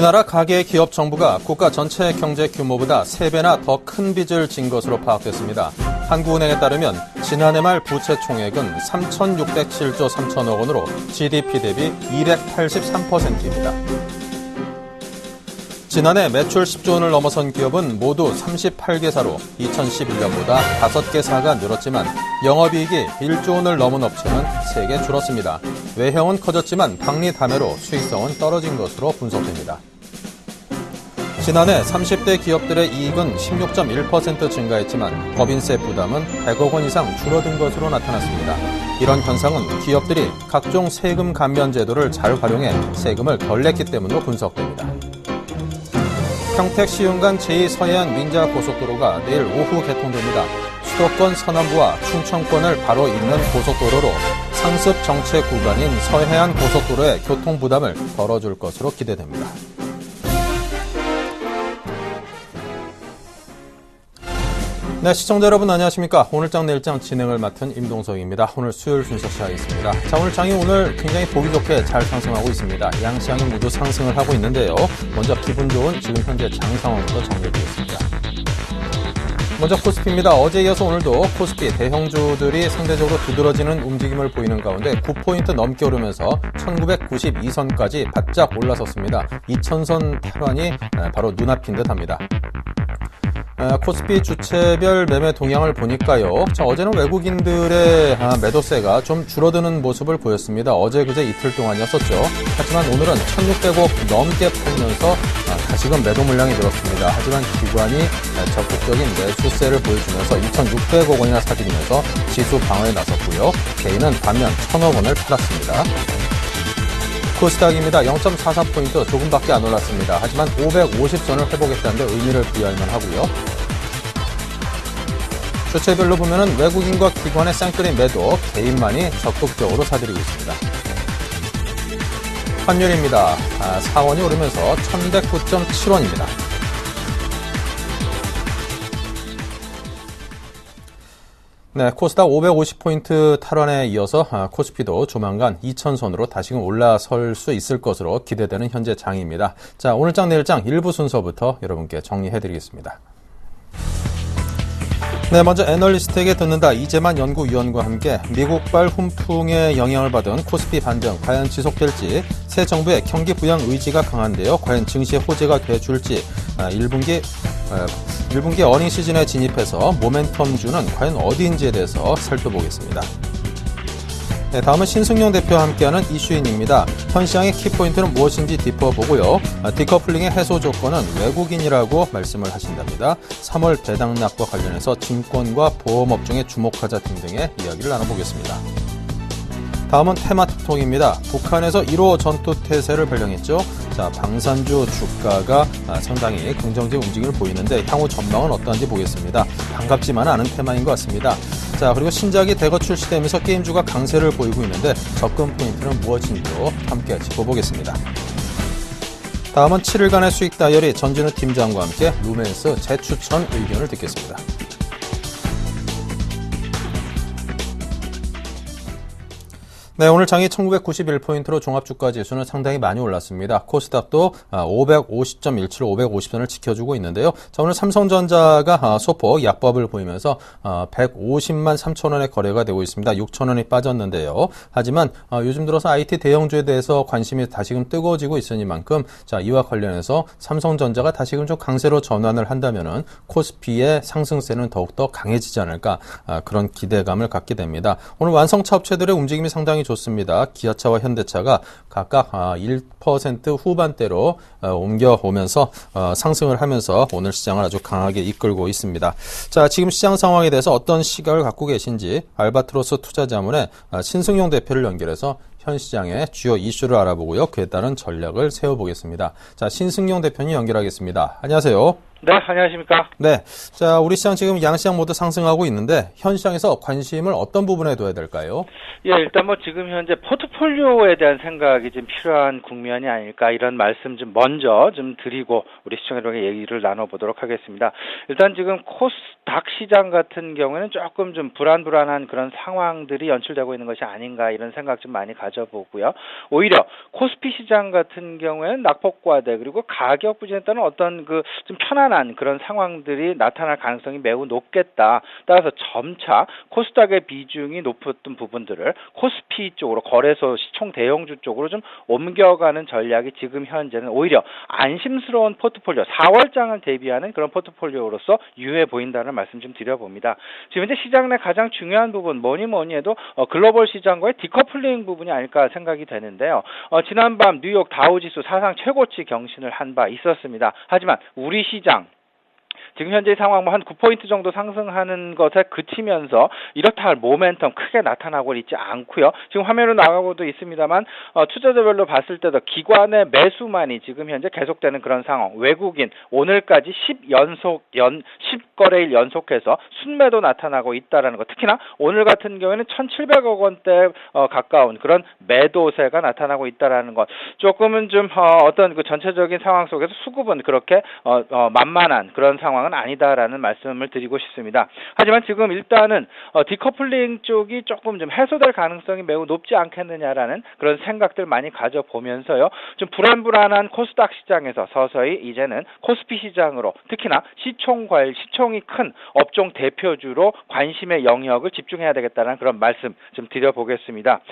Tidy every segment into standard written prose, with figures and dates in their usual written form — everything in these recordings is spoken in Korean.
우리나라 가계기업 정부가 국가 전체 경제 규모보다 3배나 더 큰 빚을 진 것으로 파악됐습니다. 한국은행에 따르면 지난해 말 부채 총액은 3,607조 3천억 원으로 GDP 대비 283%입니다. 지난해 매출 10조 원을 넘어선 기업은 모두 38개사로 2011년보다 5개사가 늘었지만 영업이익이 1조 원을 넘은 업체는 3개 줄었습니다. 외형은 커졌지만 박리담회로 수익성은 떨어진 것으로 분석됩니다. 지난해 30대 기업들의 이익은 16.1% 증가했지만 법인세 부담은 100억 원 이상 줄어든 것으로 나타났습니다. 이런 현상은 기업들이 각종 세금 감면 제도를 잘 활용해 세금을 덜 냈기 때문으로 분석됩니다. 평택 시흥간 제2서해안 민자고속도로가 내일 오후 개통됩니다. 수도권 서남부와 충청권을 바로 잇는 고속도로로 상습 정체 구간인 서해안 고속도로의 교통 부담을 덜어줄 것으로 기대됩니다. 네, 시청자 여러분 안녕하십니까. 오늘장 내일장 진행을 맡은 임동석입니다. 오늘 수요일 순서 시작하겠습니다. 자, 오늘 장이 오늘 굉장히 보기 좋게 잘 상승하고 있습니다. 양시장이 모두 상승을 하고 있는데요. 먼저 기분 좋은 지금 현재 장 상황부터 정리해드리겠습니다. 먼저 코스피입니다. 어제 이어서 오늘도 코스피 대형주들이 상대적으로 두드러지는 움직임을 보이는 가운데 9포인트 넘게 오르면서 1992선까지 바짝 올라섰습니다. 2000선 탈환이 바로 눈앞인 듯합니다. 코스피 주체별 매매 동향을 보니까요. 자, 어제는 외국인들의 매도세가 좀 줄어드는 모습을 보였습니다. 어제 그제 이틀 동안이었었죠. 하지만 오늘은 1600억 넘게 팔면서 다시금 매도 물량이 늘었습니다. 하지만 기관이 적극적인 매수세를 보여주면서 2600억 원이나 사들이면서 지수 방어에 나섰고요. 개인은 반면 1000억 원을 팔았습니다. 코스닥입니다. 0.44포인트 조금밖에 안 올랐습니다. 하지만 550선을 회복했다는 데 의미를 부여할 만하고요. 주체별로 보면은 외국인과 기관의 쌍끌이 매도, 개인만이 적극적으로 사들이고 있습니다. 환율입니다. 4원이 오르면서 1109.7원입니다. 네, 코스닥 550포인트 탈환에 이어서 코스피도 조만간 2000선으로 다시금 올라설 수 있을 것으로 기대되는 현재 장입니다. 자, 오늘장 내일장 일부 순서부터 여러분께 정리해드리겠습니다. 네, 먼저 애널리스트에게 듣는다. 이재만 연구위원과 함께 미국발 훈풍의 영향을 받은 코스피 반등 과연 지속될지, 새 정부의 경기 부양 의지가 강한데요. 과연 증시의 호재가 돼줄지, 1분기 어닝 시즌에 진입해서 모멘텀주는 과연 어디인지에 대해서 살펴보겠습니다. 네, 다음은 신승용 대표와 함께하는 이슈인입니다. 현 시장의 키포인트는 무엇인지 짚어보고요. 디커플링의 해소 조건은 외국인이라고 말씀을 하신답니다. 3월 배당락과 관련해서 증권과 보험업종에 주목하자 등등의 이야기를 나눠보겠습니다. 다음은 테마톡입니다. 북한에서 1호 전투태세를 발령했죠. 자, 방산주 주가가 상당히 긍정적 움직임을 보이는데 향후 전망은 어떠한지 보겠습니다. 반갑지만 않은 테마인 것 같습니다. 자, 그리고 신작이 대거 출시되면서 게임주가 강세를 보이고 있는데 접근 포인트는 무엇인지도 함께 짚어보겠습니다. 다음은 7일간의 수익 다이어리 전진우 팀장과 함께 루멘스 재추천 의견을 듣겠습니다. 네, 오늘 장이 1991포인트로 종합주가 지수는 상당히 많이 올랐습니다. 코스닥도 550.17, 550선을 지켜주고 있는데요. 자, 오늘 삼성전자가 소폭 약법을 보이면서 150만 3천원의 거래가 되고 있습니다. 6천원이 빠졌는데요. 하지만 요즘 들어서 IT 대형주에 대해서 관심이 다시금 뜨거워지고 있으니만큼 자, 이와 관련해서 삼성전자가 다시금 좀 강세로 전환을 한다면은 코스피의 상승세는 더욱더 강해지지 않을까, 그런 기대감을 갖게 됩니다. 오늘 완성차 업체들의 움직임이 상당히 좋습니다. 기아차와 현대차가 각각 1% 후반대로 옮겨오면서 상승을 하면서 오늘 시장을 아주 강하게 이끌고 있습니다. 자, 지금 시장 상황에 대해서 어떤 시각을 갖고 계신지 알바트로스 투자자문의 신승용 대표를 연결해서 현 시장의 주요 이슈를 알아보고요. 그에 따른 전략을 세워보겠습니다. 자, 신승용 대표님 연결하겠습니다. 안녕하세요. 네, 안녕하십니까. 네. 자, 우리 시장 지금 양시장 모두 상승하고 있는데 현 시장에서 관심을 어떤 부분에 둬야 될까요? 예, 일단 뭐 지금 현재 포트폴리오에 대한 생각이 좀 필요한 국면이 아닐까 이런 말씀 좀 먼저 좀 드리고 우리 시청자들에게 얘기를 나눠보도록 하겠습니다. 일단 지금 코스닥 시장 같은 경우에는 조금 좀 불안한 그런 상황들이 연출되고 있는 것이 아닌가 이런 생각 좀 많이 가져보고요. 오히려 코스피 시장 같은 경우에는 낙폭과대 그리고 가격 부진에 따른 어떤 그 좀 편안한 그런 상황들이 나타날 가능성이 매우 높겠다. 따라서 점차 코스닥의 비중이 높았던 부분들을 코스피 쪽으로 거래소 시총 대형주 쪽으로 좀 옮겨가는 전략이 지금 현재는 오히려 안심스러운 포트폴리오 4월장을 대비하는 그런 포트폴리오로서 유효해 보인다는 말씀 좀 드려봅니다. 지금 현재 시장 내 가장 중요한 부분 뭐니 해도 글로벌 시장과의 디커플링 부분이 아닐까 생각이 되는데요. 지난밤 뉴욕 다우지수 사상 최고치 경신을 한 바 있었습니다. 하지만 우리 시장 지금 현재 상황 뭐 한 9포인트 정도 상승하는 것에 그치면서 이렇다 할 모멘텀 크게 나타나고 있지 않고요. 지금 화면으로 나가고도 있습니다만 투자자별로 봤을 때도 기관의 매수만이 지금 현재 계속되는 그런 상황. 외국인 오늘까지 10거래일 연속해서 순매도 나타나고 있다라는 것. 특히나 오늘 같은 경우에는 1,700억 원대 가까운 그런 매도세가 나타나고 있다라는 것. 조금은 좀 어떤 그 전체적인 상황 속에서 수급은 그렇게 만만한 그런 상황 아니다라는 말씀을 드리고 싶습니다. 하지만 지금 일단은 디커플링 쪽이 조금 좀 해소될 가능성이 매우 높지 않겠느냐라는 그런 생각들 많이 가져보면서요. 좀 불안한 코스닥 시장에서 서서히 이제는 코스피 시장으로 특히나 시총이 큰 업종 대표주로 관심의 영역을 집중해야 되겠다는 그런 말씀 좀 드려보겠습니다.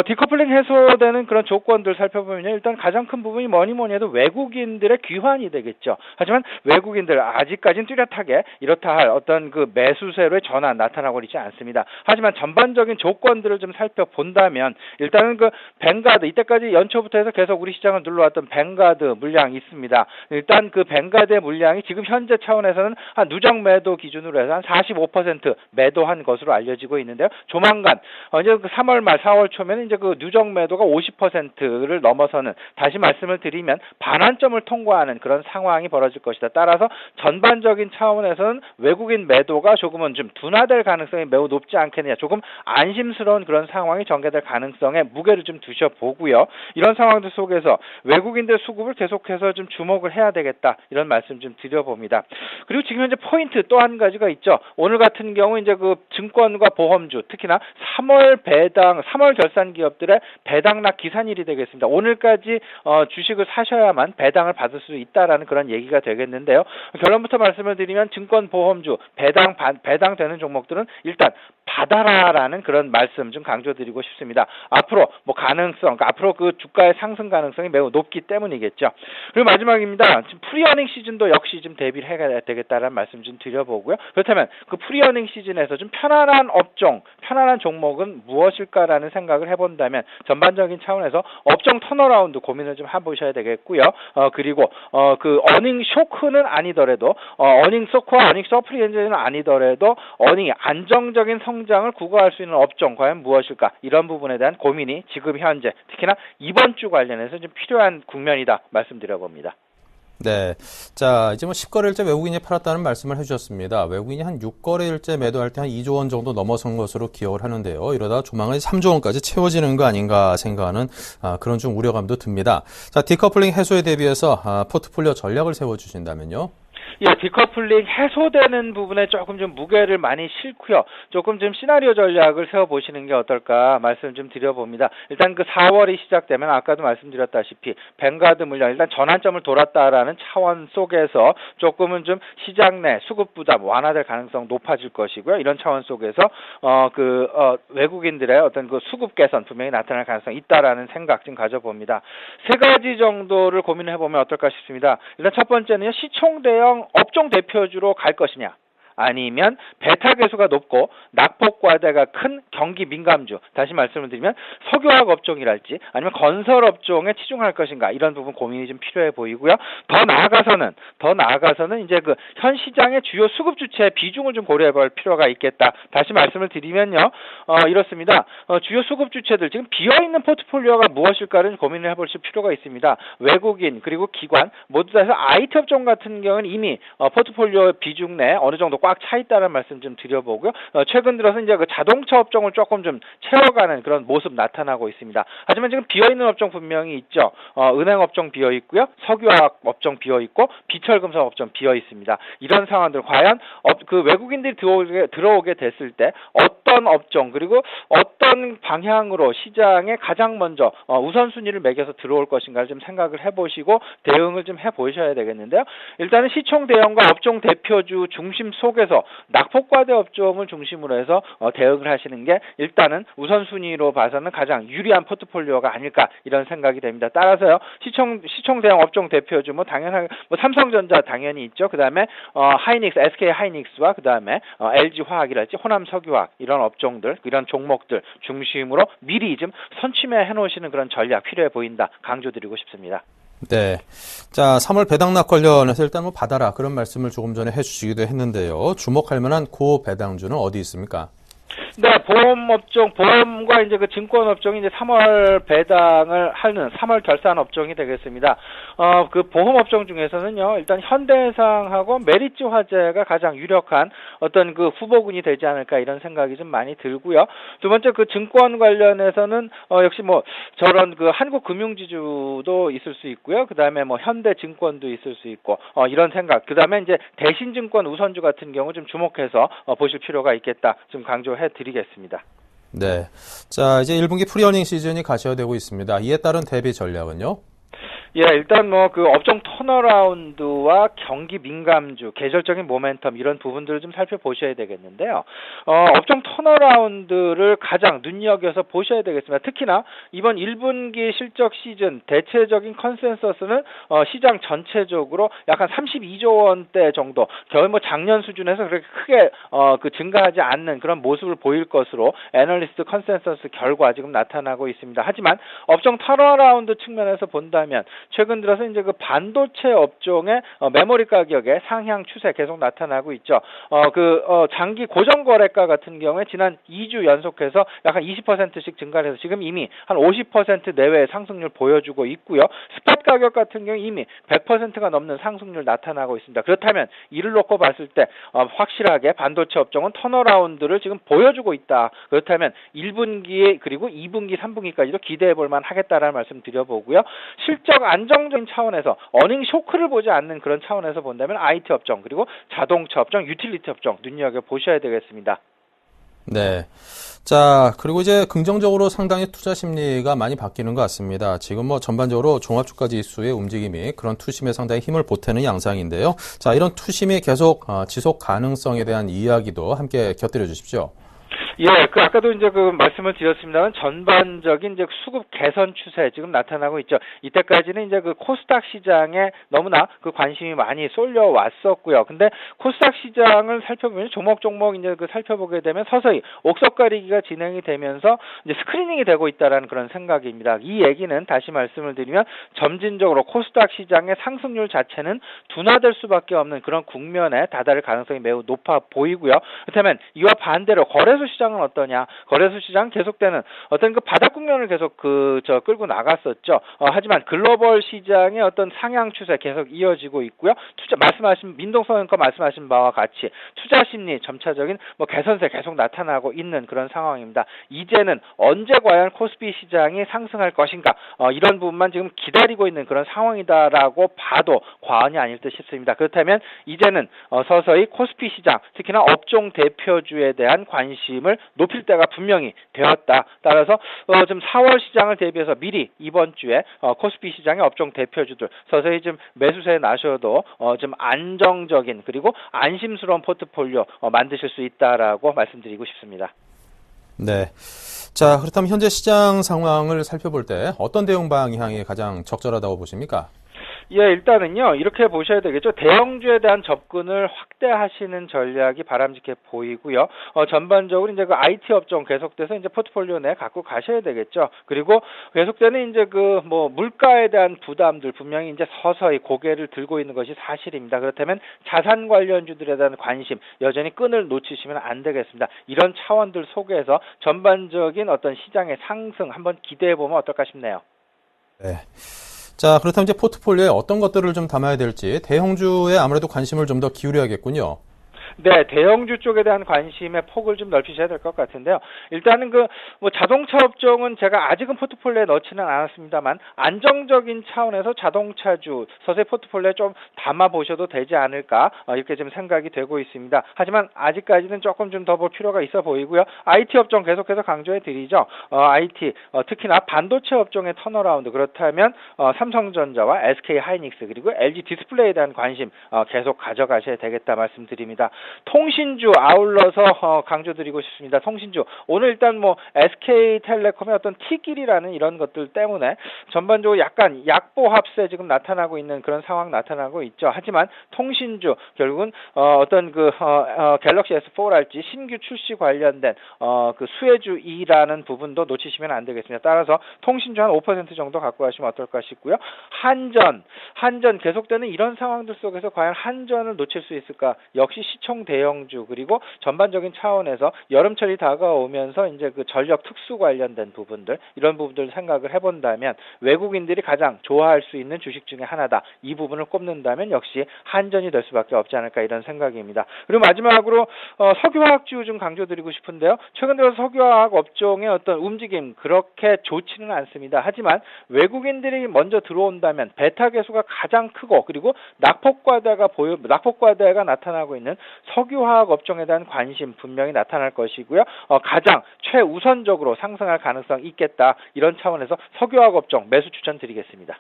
디커플링 해소되는 그런 조건들 살펴보면 일단 가장 큰 부분이 뭐니 해도 외국인들의 귀환이 되겠죠. 하지만 외국인들 아직까지는 뚜렷하게 이렇다 할 어떤 그 매수세로의 전환 나타나고 있지 않습니다. 하지만 전반적인 조건들을 좀 살펴본다면 일단은 그 뱅가드 이때까지 연초부터 해서 계속 우리 시장을 눌러왔던 뱅가드 물량이 있습니다. 일단 그 뱅가드의 물량이 지금 현재 차원에서는 한 누적 매도 기준으로 해서 한 45% 매도한 것으로 알려지고 있는데요. 조만간 이제 그 3월 말 4월 초면 이제 그 누적 매도가 50%를 넘어서는 다시 말씀을 드리면 반환점을 통과하는 그런 상황이 벌어질 것이다. 따라서 전반적인 차원에서는 외국인 매도가 조금은 좀 둔화될 가능성이 매우 높지 않겠느냐. 조금 안심스러운 그런 상황이 전개될 가능성에 무게를 좀 두셔보고요. 이런 상황들 속에서 외국인들 수급을 계속해서 좀 주목을 해야 되겠다. 이런 말씀 좀 드려봅니다. 그리고 지금 현재 포인트 또 한 가지가 있죠. 오늘 같은 경우 이제 그 증권과 보험주 특히나 3월 결산 기업들의 배당락 기산일이 되겠습니다. 오늘까지 주식을 사셔야만 배당을 받을 수 있다라는 그런 얘기가 되겠는데요. 결론부터 말씀을 드리면 증권보험주 배당되는 종목들은 일단 받아라라는 그런 말씀 좀 강조드리고 싶습니다. 앞으로 뭐 앞으로 그 주가의 상승 가능성이 매우 높기 때문이겠죠. 그리고 마지막입니다. 지금 프리어닝 시즌도 역시 좀 대비를 해야 되겠다라는 말씀 좀 드려보고요. 그렇다면 그 프리어닝 시즌에서 좀 편안한 업종, 편안한 종목은 무엇일까라는 생각을 해본다면 전반적인 차원에서 업종 턴어라운드 고민을 좀 해보셔야 되겠고요. 그리고 그 어닝 쇼크는 아니더라도 어닝 쇼크와 어닝 서프리엔즈는 아니더라도 어닝이 안정적인 성장을 구가할 수 있는 업종 과연 무엇일까? 이런 부분에 대한 고민이 지금 현재 특히나 이번 주 관련해서 좀 필요한 국면이다 말씀드려봅니다. 네. 자, 이제 뭐 10거래일째 외국인이 팔았다는 말씀을 해주셨습니다. 외국인이 한 6거래일째 매도할 때 한 2조 원 정도 넘어선 것으로 기억을 하는데요. 이러다 조만간 3조 원까지 채워지는 거 아닌가 생각하는 그런 좀 우려감도 듭니다. 자, 디커플링 해소에 대비해서 포트폴리오 전략을 세워주신다면요. 예, 디커플링 해소되는 부분에 조금 좀 무게를 많이 싣고요. 조금 좀 시나리오 전략을 세워보시는 게 어떨까 말씀 좀 드려봅니다. 일단 그 4월이 시작되면 아까도 말씀드렸다시피 뱅가드 물량 일단 전환점을 돌았다라는 차원 속에서 조금은 좀 시장 내 수급 부담 완화될 가능성 높아질 것이고요. 이런 차원 속에서 외국인들의 어떤 그 수급 개선 분명히 나타날 가능성이 있다라는 생각 좀 가져봅니다. 세 가지 정도를 고민해 보면 어떨까 싶습니다. 일단 첫 번째는요. 시총 대형 업종 대표주로 갈 것이냐. 아니면 베타 계수가 높고 낙폭과대가 큰 경기 민감주, 다시 말씀을 드리면 석유화학 업종이랄지 아니면 건설 업종에 치중할 것인가, 이런 부분 고민이 좀 필요해 보이고요. 더 나아가서는 이제 그 현 시장의 주요 수급 주체의 비중을 좀 고려해 볼 필요가 있겠다. 다시 말씀을 드리면요. 이렇습니다. 주요 수급 주체들, 지금 비어있는 포트폴리오가 무엇일까를 고민을 해보실 필요가 있습니다. 외국인 그리고 기관 모두 다 해서 IT 업종 같은 경우는 이미 포트폴리오 비중 내 어느 정도 꽉 차 있다는 말씀 좀 드려보고요. 최근 들어서 이제 그 자동차 업종을 조금 좀 채워가는 그런 모습 나타나고 있습니다. 하지만 지금 비어있는 업종 분명히 있죠. 은행 업종 비어 있고요. 석유화학 업종 비어 있고 비철금속 업종 비어 있습니다. 이런 상황들 과연 그 외국인들이 들어오게 됐을 때 어떤 업종 그리고 어떤 방향으로 시장에 가장 먼저 우선순위를 매겨서 들어올 것인가를 좀 생각을 해보시고 대응을 좀 해보셔야 되겠는데요. 일단은 시총 대형과 업종 대표주 중심 속에서 낙폭과대 업종을 중심으로 해서 대응을 하시는 게 일단은 우선순위로 봐서는 가장 유리한 포트폴리오가 아닐까, 이런 생각이 됩니다. 따라서요, 시총 대형 업종 대표주 당연하게 삼성전자 당연히 있죠. 그다음에 하이닉스, SK 하이닉스와 그다음에 LG 화학이랄지 호남 석유화학, 이런 업종들, 이런 종목들 중심으로 미리 좀 선취해 놓으시는 그런 전략 필요해 보인다, 강조드리고 싶습니다. 네. 자, 3월 배당락 관련해서 일단 받아라, 그런 말씀을 조금 전에 해주시기도 했는데요. 주목할 만한 고 배당주는 어디 있습니까? 네, 보험과 이제 그 증권 업종이 이제 3월 배당을 하는 3월 결산 업종이 되겠습니다. 그 보험 업종 중에서는요, 일단 현대해상하고 메리츠 화재가 가장 유력한 어떤 그 후보군이 되지 않을까, 이런 생각이 좀 많이 들고요. 두 번째, 그 증권 관련해서는 역시 저런 그 한국금융지주도 있을 수 있고요. 그다음에 현대증권도 있을 수 있고, 이런 생각. 그다음에 이제 대신증권 우선주 같은 경우 좀 주목해서 보실 필요가 있겠다, 좀 강조해 드리겠습니다. 네. 자, 이제 1분기 프리어닝 시즌이 가셔야되고 있습니다. 이에 따른 대비 전략은요? 예, 일단 그 업종 턴어라운드와 경기 민감주, 계절적인 모멘텀, 이런 부분들을 좀 살펴보셔야 되겠는데요. 업종 턴어라운드를 가장 눈여겨서 보셔야 되겠습니다. 특히나 이번 1분기 실적 시즌 대체적인 컨센서스는 시장 전체적으로 약 한 32조 원대 정도, 거의 작년 수준에서 그렇게 크게 증가하지 않는 그런 모습을 보일 것으로 애널리스트 컨센서스 결과 지금 나타나고 있습니다. 하지만 업종 턴어라운드 측면에서 본다면 최근 들어서 이제 그 반도체 업종의 메모리 가격의 상향 추세 계속 나타나고 있죠. 장기 고정 거래가 같은 경우에 지난 2주 연속해서 약 한 20%씩 증가를 해서 지금 이미 한 50% 내외의 상승률 보여주고 있고요. 스팟 가격 같은 경우 이미 100%가 넘는 상승률 나타나고 있습니다. 그렇다면 이를 놓고 봤을 때 확실하게 반도체 업종은 턴어라운드를 지금 보여주고 있다. 그렇다면 1분기에 그리고 2분기, 3분기까지도 기대해 볼 만하겠다라는 말씀 드려보고요. 실적 안정적인 차원에서 어닝 쇼크를 보지 않는 그런 차원에서 본다면 IT 업종 그리고 자동차 업종, 유틸리티 업종 눈여겨보셔야 되겠습니다. 네. 자, 그리고 이제 긍정적으로 상당히 투자 심리가 많이 바뀌는 것 같습니다. 지금 전반적으로 종합주가 지수의 움직임이 그런 투심에 상당히 힘을 보태는 양상인데요. 자, 이런 투심이 계속 지속 가능성에 대한 이야기도 함께 곁들여 주십시오. 예, 아까도 이제 말씀을 드렸습니다만 전반적인 이제 수급 개선 추세 지금 나타나고 있죠. 이때까지는 이제 코스닥 시장에 너무나 관심이 많이 쏠려 왔었고요. 근데 코스닥 시장을 살펴보면 종목 이제 살펴보게 되면 서서히 옥석 가리기가 진행이 되면서 이제 스크리닝이 되고 있다라는 그런 생각입니다. 이 얘기는 다시 말씀을 드리면 점진적으로 코스닥 시장의 상승률 자체는 둔화될 수밖에 없는 그런 국면에 다다를 가능성이 매우 높아 보이고요. 그렇다면 이와 반대로 거래소 시장은 어떠냐? 거래소 시장 계속되는 어떤 바닥 국면을 계속 끌고 나갔었죠. 하지만 글로벌 시장의 어떤 상향 추세 계속 이어지고 있고요. 민동성 의원과 말씀하신 바와 같이 투자 심리 점차적인 개선세 계속 나타나고 있는 그런 상황입니다. 이제는 언제 과연 코스피 시장이 상승할 것인가? 이런 부분만 지금 기다리고 있는 그런 상황이다라고 봐도 과언이 아닐 듯 싶습니다. 그렇다면 이제는 서서히 코스피 시장, 특히나 업종 대표주에 대한 관심을 높일 때가 분명히 되었다. 따라서 좀 4월 시장을 대비해서 미리 이번 주에 코스피 시장의 업종 대표주들 서서히 좀 매수세에 나셔도 좀 안정적인 그리고 안심스러운 포트폴리오 만드실 수 있다라고 말씀드리고 싶습니다. 네. 자, 그렇다면 현재 시장 상황을 살펴볼 때 어떤 대응 방향이 가장 적절하다고 보십니까? 예, 일단은요, 이렇게 보셔야 되겠죠. 대형주에 대한 접근을 확대하시는 전략이 바람직해 보이고요. 전반적으로 이제 그 IT 업종 계속돼서 이제 포트폴리오 내에 갖고 가셔야 되겠죠. 그리고 계속되는 이제 그 뭐 물가에 대한 부담들 분명히 이제 서서히 고개를 들고 있는 것이 사실입니다. 그렇다면 자산 관련주들에 대한 관심 여전히 끈을 놓치시면 안 되겠습니다. 이런 차원들 속에서 전반적인 어떤 시장의 상승 한번 기대해 보면 어떨까 싶네요. 네. 자, 그렇다면 이제 포트폴리오에 어떤 것들을 좀 담아야 될지 대형주에 아무래도 관심을 좀 더 기울여야겠군요. 네, 대형주 쪽에 대한 관심의 폭을 좀 넓히셔야 될 것 같은데요. 일단은 그 뭐 자동차 업종은 제가 아직은 포트폴리오에 넣지는 않았습니다만 안정적인 차원에서 자동차주 서서히 포트폴리오에 좀 담아 보셔도 되지 않을까 이렇게 좀 생각이 되고 있습니다. 하지만 아직까지는 조금 좀 더 볼 필요가 있어 보이고요. IT 업종 계속해서 강조해 드리죠. IT 특히나 반도체 업종의 턴어라운드 그렇다면 삼성전자와 SK 하이닉스 그리고 LG 디스플레이에 대한 관심 계속 가져가셔야 되겠다 말씀드립니다. 통신주 아울러서 강조드리고 싶습니다. 통신주 오늘 일단 뭐 SK텔레콤의 어떤 T길이라는 이런 것들 때문에 전반적으로 약간 약보합세 지금 나타나고 있는 그런 상황 나타나고 있죠. 하지만 통신주 결국은 어떤 그 갤럭시 S4랄지 신규 출시 관련된 그 수혜주 2라는 부분도 놓치시면 안 되겠습니다. 따라서 통신주 한 5% 정도 갖고 가시면 어떨까 싶고요. 한전 계속되는 이런 상황들 속에서 과연 한전을 놓칠 수 있을까? 역시 시총 대형주 그리고 전반적인 차원에서 여름철이 다가오면서 이제 그 전력 특수 관련된 부분들 이런 부분들 생각을 해본다면 외국인들이 가장 좋아할 수 있는 주식 중에 하나다. 이 부분을 꼽는다면 역시 한전이 될 수밖에 없지 않을까 이런 생각입니다. 그리고 마지막으로 석유화학주 좀 강조드리고 싶은데요. 최근 들어서 석유화학 업종의 어떤 움직임 그렇게 좋지는 않습니다. 하지만 외국인들이 먼저 들어온다면 베타 계수가 가장 크고 그리고 낙폭과대가 나타나고 있는 석유화학 업종에 대한 관심 분명히 나타날 것이고요. 가장 최우선적으로 상승할 가능성이 있겠다. 이런 차원에서 석유화학 업종 매수 추천드리겠습니다.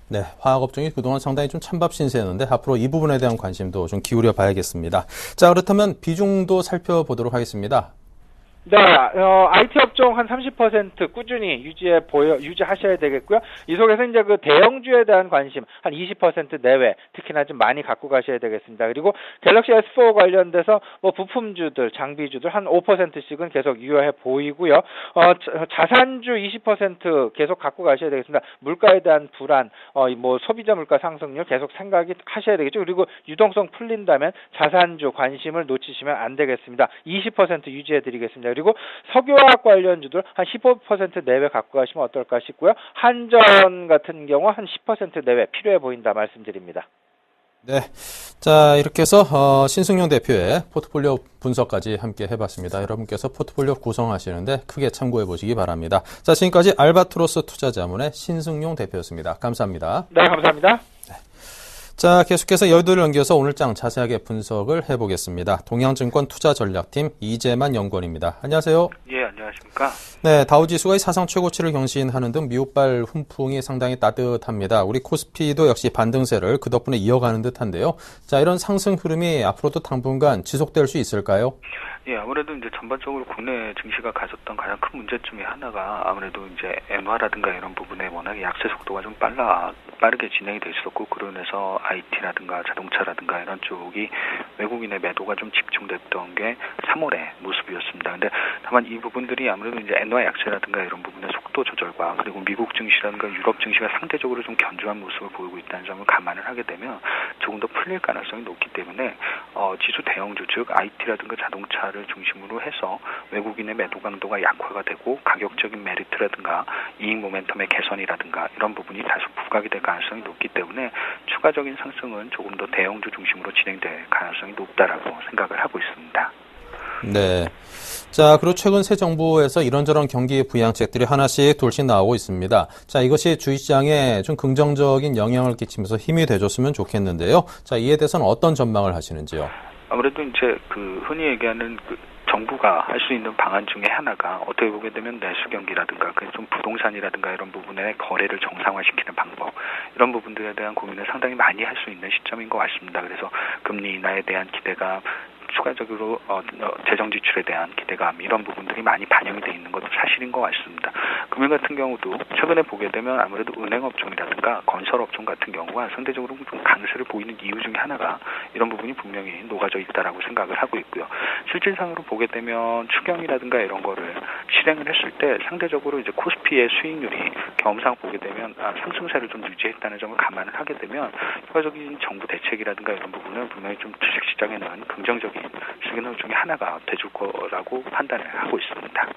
네, 화학 업종이 그동안 상당히 좀 찬밥 신세였는데 앞으로 이 부분에 대한 관심도 좀 기울여 봐야겠습니다. 자, 그렇다면 비중도 살펴보도록 하겠습니다. 네, IT 업종 한 30% 꾸준히 유지하셔야 되겠고요. 이 속에서 이제 그 대형주에 대한 관심 한 20% 내외 특히나 좀 많이 갖고 가셔야 되겠습니다. 그리고 갤럭시 S4 관련돼서 뭐 부품주들, 장비주들 한 5%씩은 계속 유효해 보이고요. 자산주 20% 계속 갖고 가셔야 되겠습니다. 물가에 대한 불안, 뭐 소비자 물가 상승률 계속 하셔야 되겠죠. 그리고 유동성 풀린다면 자산주 관심을 놓치시면 안 되겠습니다. 20% 유지해 드리겠습니다. 그리고 석유화학 관련주들 한 15% 내외 갖고 가시면 어떨까 싶고요. 한전 같은 경우 한 10% 내외 필요해 보인다 말씀드립니다. 네, 자 이렇게 해서 신승용 대표의 포트폴리오 분석까지 함께 해봤습니다. 여러분께서 포트폴리오 구성하시는데 크게 참고해 보시기 바랍니다. 자, 지금까지 알바트로스 투자자문의 신승용 대표였습니다. 감사합니다. 네, 감사합니다. 자, 계속해서 여의도를 넘겨서 오늘장 자세하게 분석을 해보겠습니다. 동양증권 투자전략팀 이재만 연구원입니다. 안녕하세요. 예, 안녕하십니까. 네, 다우지수가 사상 최고치를 경신하는 등 미국발 훈풍이 상당히 따뜻합니다. 우리 코스피도 역시 반등세를 그 덕분에 이어가는 듯한데요. 자, 이런 상승 흐름이 앞으로도 당분간 지속될 수 있을까요? 예, 아무래도 이제 전반적으로 국내 증시가 가졌던 가장 큰 문제 중에 하나가 아무래도 이제 엔화라든가 이런 부분에 워낙에 약세 속도가 좀 빠르게 진행이 돼 있었고, 그로 인해서 IT라든가 자동차라든가 이런 쪽이 외국인의 매도가 좀 집중됐던 게 3월의 모습이었습니다. 근데 다만 이 부분들이 아무래도 이제 엔화 약세라든가 이런 부분의 속도 조절과 그리고 미국 증시라든가 유럽 증시가 상대적으로 좀 견조한 모습을 보이고 있다는 점을 감안을 하게 되면 조금 더 풀릴 가능성이 높기 때문에 지수 대형주 즉 IT라든가 자동차를 중심으로 해서 외국인의 매도 강도가 약화가 되고 가격적인 메리트라든가 이익 모멘텀의 개선이라든가 이런 부분이 다소 부각이 될 가능성이 높기 때문에 추가적인 상승은 조금 더 대형주 중심으로 진행될 가능성이 높다라고 생각을 하고 있습니다. 네. 자, 그리고 최근 새 정부에서 이런저런 경기 부양책들이 하나씩 둘씩 나오고 있습니다. 자, 이것이 주식시장에 좀 긍정적인 영향을 끼치면서 힘이 돼줬으면 좋겠는데요. 자, 이에 대해서는 어떤 전망을 하시는지요? 아무래도 이제 그 흔히 얘기하는 정부가 할 수 있는 방안 중에 하나가 어떻게 보게 되면 내수 경기라든가 좀 부동산이라든가 이런 부분의 거래를 정상화시키는 방법 이런 부분들에 대한 고민을 상당히 많이 할 수 있는 시점인 것 같습니다. 그래서 금리 인하에 대한 기대가 추가적으로 재정 지출에 대한 기대감 이런 부분들이 많이 반영이 돼 있는 것도 사실인 것 같습니다. 금융 같은 경우도 최근에 보게 되면 아무래도 은행업종이라든가 건설업종 같은 경우가 상대적으로 좀 강세를 보이는 이유 중에 하나가 이런 부분이 분명히 녹아져 있다라고 생각을 하고 있고요. 실질상으로 보게 되면 추경이라든가 이런 거를 실행을 했을 때 상대적으로 이제 코스피의 수익률이 경험상 보게 되면 상승세를 좀 유지했다는 점을 감안을 하게 되면 효과적인 정부 대책이라든가 이런 부분은 분명히 좀 주식시장에는 긍정적인 시그널 중에 하나가 돼줄 거라고 판단을 하고 있습니다.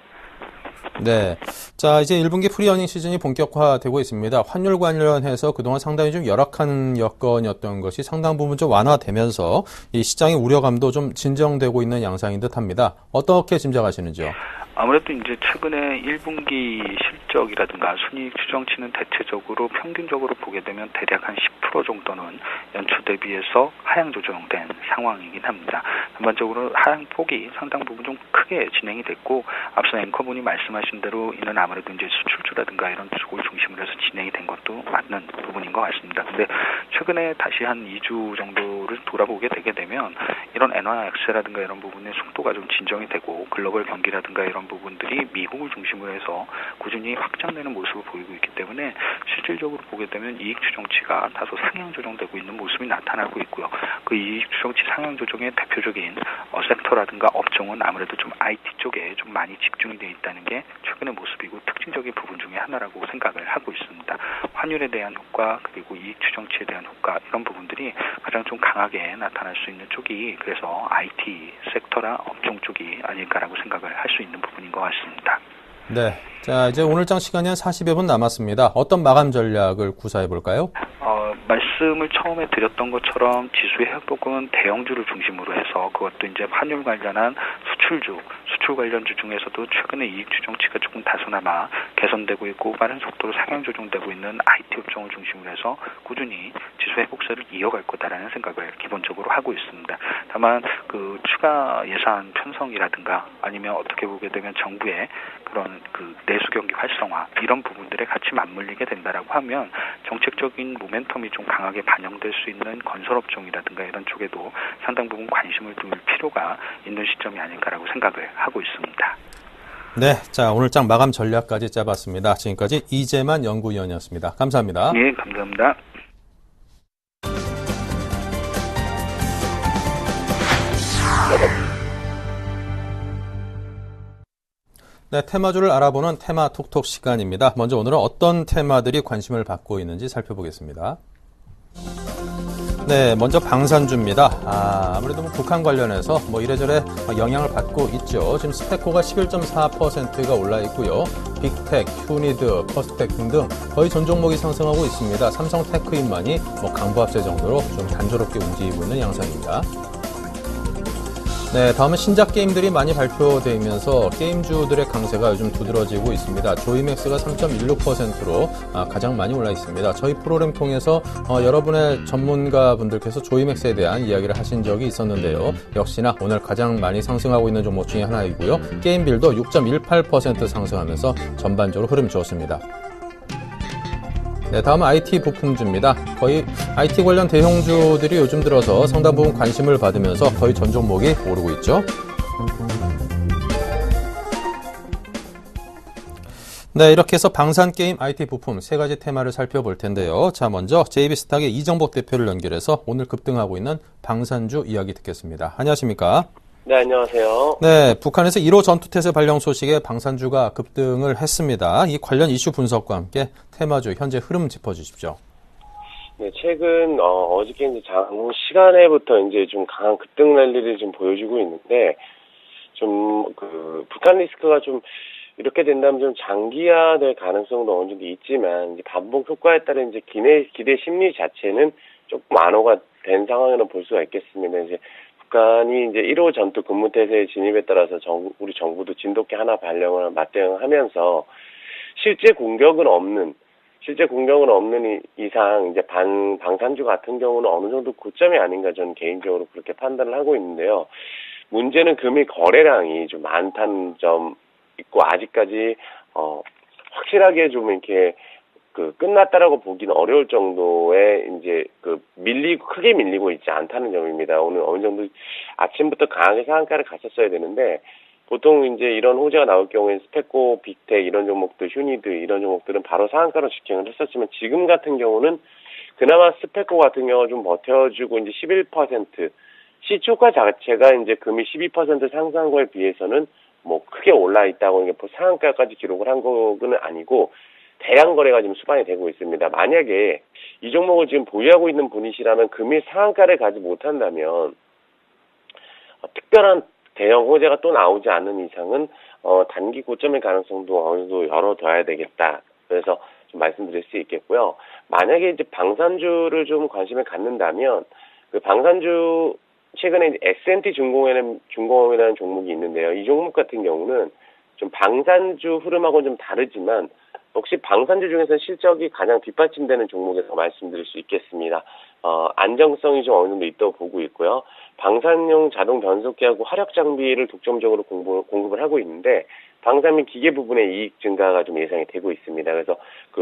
네. 자, 이제 1분기 프리어닝 시즌이 본격화되고 있습니다. 환율 관련해서 그동안 상당히 좀 열악한 여건이었던 것이 상당 부분 좀 완화되면서 이 시장의 우려감도 좀 진정되고 있는 양상인 듯 합니다. 어떻게 짐작하시는지요? 아무래도 이제 최근에 1분기 실적이라든가 순이익 추정치는 대체적으로 평균적으로 보게 되면 대략 한 10% 정도는 연초 대비해서 하향 조정된 상황이긴 합니다. 전반적으로 하향 폭이 상당 부분 좀 크게 진행이 됐고 앞서 앵커분이 말씀하신 대로 이는 아무래도 이제 수출주라든가 이런 쪽을 중심으로 해서 진행이 된 것도 맞는 부분인 것 같습니다. 근데 최근에 다시 한 2주 정도를 돌아보게 되게 되면 이런 엔화 약세라든가 이런 부분의 속도가 좀 진정이 되고 글로벌 경기라든가 이런 부분들이 미국을 중심으로 해서 꾸준히 확장되는 모습을 보이고 있기 때문에 실질적으로 보게 되면 이익 추정치가 다소 상향 조정되고 있는 모습이 나타나고 있고요. 그 이익 추정치 상향 조정의 대표적인 섹터라든가 업종은 아무래도 좀 IT 쪽에 좀 많이 집중이 되어 있다는 게 최근의 모습이고 특징적인 부분 중에 하나라고 생각을 하고 있습니다. 환율에 대한 효과 그리고 이익 추정치에 대한 효과 이런 부분들이 가장 좀 강하게 나타날 수 있는 쪽이 그래서 IT 섹터나 업종 쪽이 아닐까라고 생각을 할 수 있는 부분인 것 같습니다. 네. 자, 이제 오늘장 시간이 한 40여 분 남았습니다. 어떤 마감 전략을 구사해 볼까요? 말씀을 처음에 드렸던 것처럼 지수의 회복은 대형주를 중심으로 해서 그것도 이제 환율 관련한 수출 관련주 중에서도 최근에 이익 추정치가 조금 다소나마 개선되고 있고 빠른 속도로 상향 조정되고 있는 IT 업종을 중심으로 해서 꾸준히 지수 회복세를 이어갈 거다라는 생각을 기본적으로 하고 있습니다. 다만 그 추가 예산 편성이라든가 아니면 어떻게 보게 되면 정부의 그런 그 내수 경기 활성화 이런 부분들에 같이 맞물리게 된다라고 하면 정책적인 모멘텀이 좀 강하게 반영될 수 있는 건설업종이라든가 이런 쪽에도 상당 부분 관심을 둘 필요가 있는 시점이 아닐까라고 생각을 하고 있습니다. 네, 자 오늘장 마감 전략까지 짜봤습니다. 지금까지 이재만 연구위원이었습니다. 감사합니다. 네, 감사합니다. 네, 테마주를 알아보는 테마 톡톡 시간입니다. 먼저 오늘은 어떤 테마들이 관심을 받고 있는지 살펴보겠습니다. 네, 먼저 방산주입니다. 아무래도 북한 관련해서 이래저래 영향을 받고 있죠. 지금 스페코가 11.4%가 올라 있고요. 빅텍, 휴니드, 퍼스텍 등등 거의 전 종목이 상승하고 있습니다. 삼성 테크인만이 강보합세 정도로 좀 단조롭게 움직이고 있는 양상입니다. 네, 다음은 신작 게임들이 많이 발표되면서 게임주들의 강세가 요즘 두드러지고 있습니다. 조이맥스가 3.16%로 가장 많이 올라 있습니다. 저희 프로그램 통해서 여러분의 전문가분들께서 조이맥스에 대한 이야기를 하신 적이 있었는데요. 역시나 오늘 가장 많이 상승하고 있는 종목 중에 하나이고요. 게임빌도 6.18% 상승하면서 전반적으로 흐름 좋습니다. 네, 다음은 IT 부품주입니다. 거의 IT 관련 대형주들이 요즘 들어서 상당 부분 관심을 받으면서 거의 전 종목이 오르고 있죠. 네, 이렇게 해서 방산게임, IT 부품 세 가지 테마를 살펴볼 텐데요. 자, 먼저 JB스탁의 이정복 대표를 연결해서 오늘 급등하고 있는 방산주 이야기 듣겠습니다. 안녕하십니까? 네, 안녕하세요. 네, 북한에서 1호 전투태세 발령 소식에 방산주가 급등을 했습니다. 이 관련 이슈 분석과 함께 테마주 현재 흐름 짚어주십시오. 네, 최근 어저께 이제 장우 시간에부터 이제 좀 강한 급등 랠리를 좀 보여주고 있는데 좀 그 북한 리스크가 좀 이렇게 된다면 좀 장기화될 가능성도 어느 정도 있지만 이제 반복 효과에 따른 이제 기대 심리 자체는 조금 완화가 된 상황이라고 볼 수가 있겠습니다. 이제 북한이 이제 1호 전투 근무태세의 진입에 따라서 우리 정부도 진돗개 하나 발령을 맞대응하면서 실제 공격은 없는 이상 이제 방산주 같은 경우는 어느 정도 고점이 아닌가 저는 개인적으로 그렇게 판단을 하고 있는데요. 문제는 금일 거래량이 좀 많다는 점 있고 아직까지 확실하게 좀 이렇게 끝났다라고 보기는 어려울 정도의 이제 크게 밀리고 있지 않다는 점입니다. 오늘 어느 정도 아침부터 강하게 상한가를 갔었어야 되는데, 보통 이제 이런 호재가 나올 경우에 스페코, 빅텍 이런 종목들, 휴니드 이런 종목들은 바로 상한가로 직행을 했었지만, 지금 같은 경우는 그나마 스페코 같은 경우가 좀 버텨주고 이제 11%, 시초가 자체가 이제 금이 12% 상승한 거에 비해서는 뭐 크게 올라 있다고 이게 상한가까지 기록을 한 거는 아니고, 대량 거래가 지금 수반이 되고 있습니다. 만약에 이 종목을 지금 보유하고 있는 분이시라면 금일 상한가를 가지 못한다면 특별한 대형 호재가 또 나오지 않는 이상은 단기 고점의 가능성도 어느 정도 열어둬야 되겠다. 그래서 좀 말씀드릴 수 있겠고요. 만약에 이제 방산주를 좀 관심을 갖는다면 방산주 최근에 이제 S&T 중공업이라는 종목이 있는데요. 이 종목 같은 경우는 좀 방산주 흐름하고는 좀 다르지만 역시 방산주 중에서 실적이 가장 뒷받침되는 종목에서 말씀드릴 수 있겠습니다. 안정성이 좀 어느 정도 있다고 보고 있고요. 방산용 자동 변속기하고 화력 장비를 독점적으로 공급을 하고 있는데, 방산 및 기계 부분의 이익 증가가 좀 예상이 되고 있습니다. 그래서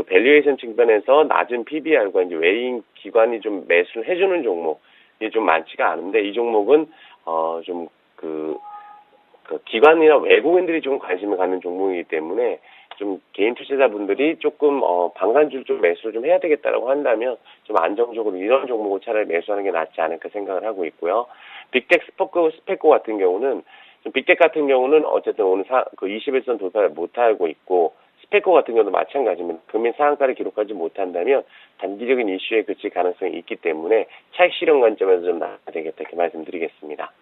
밸류에이션 측면에서 낮은 PBR과 이제 외인 기관이 좀 매수를 해주는 종목, 이게 좀 많지가 않은데, 이 종목은 기관이나 외국인들이 좀 관심을 갖는 종목이기 때문에 좀 개인 투자자분들이 조금 방산주를 좀 매수를 좀 해야 되겠다라고 한다면 좀 안정적으로 이런 종목을 차라리 매수하는 게 낫지 않을까 생각을 하고 있고요. 빅텍 스페코 같은 경우는 빅텍 같은 경우는 어쨌든 오늘 21선 돌파를 못하고 있고, 스페코 같은 경우도 마찬가지입니다. 금일 상한가를 기록하지 못한다면 단기적인 이슈에 그칠 가능성이 있기 때문에 차익 실현 관점에서 좀 나아야 되겠다, 이렇게 말씀드리겠습니다.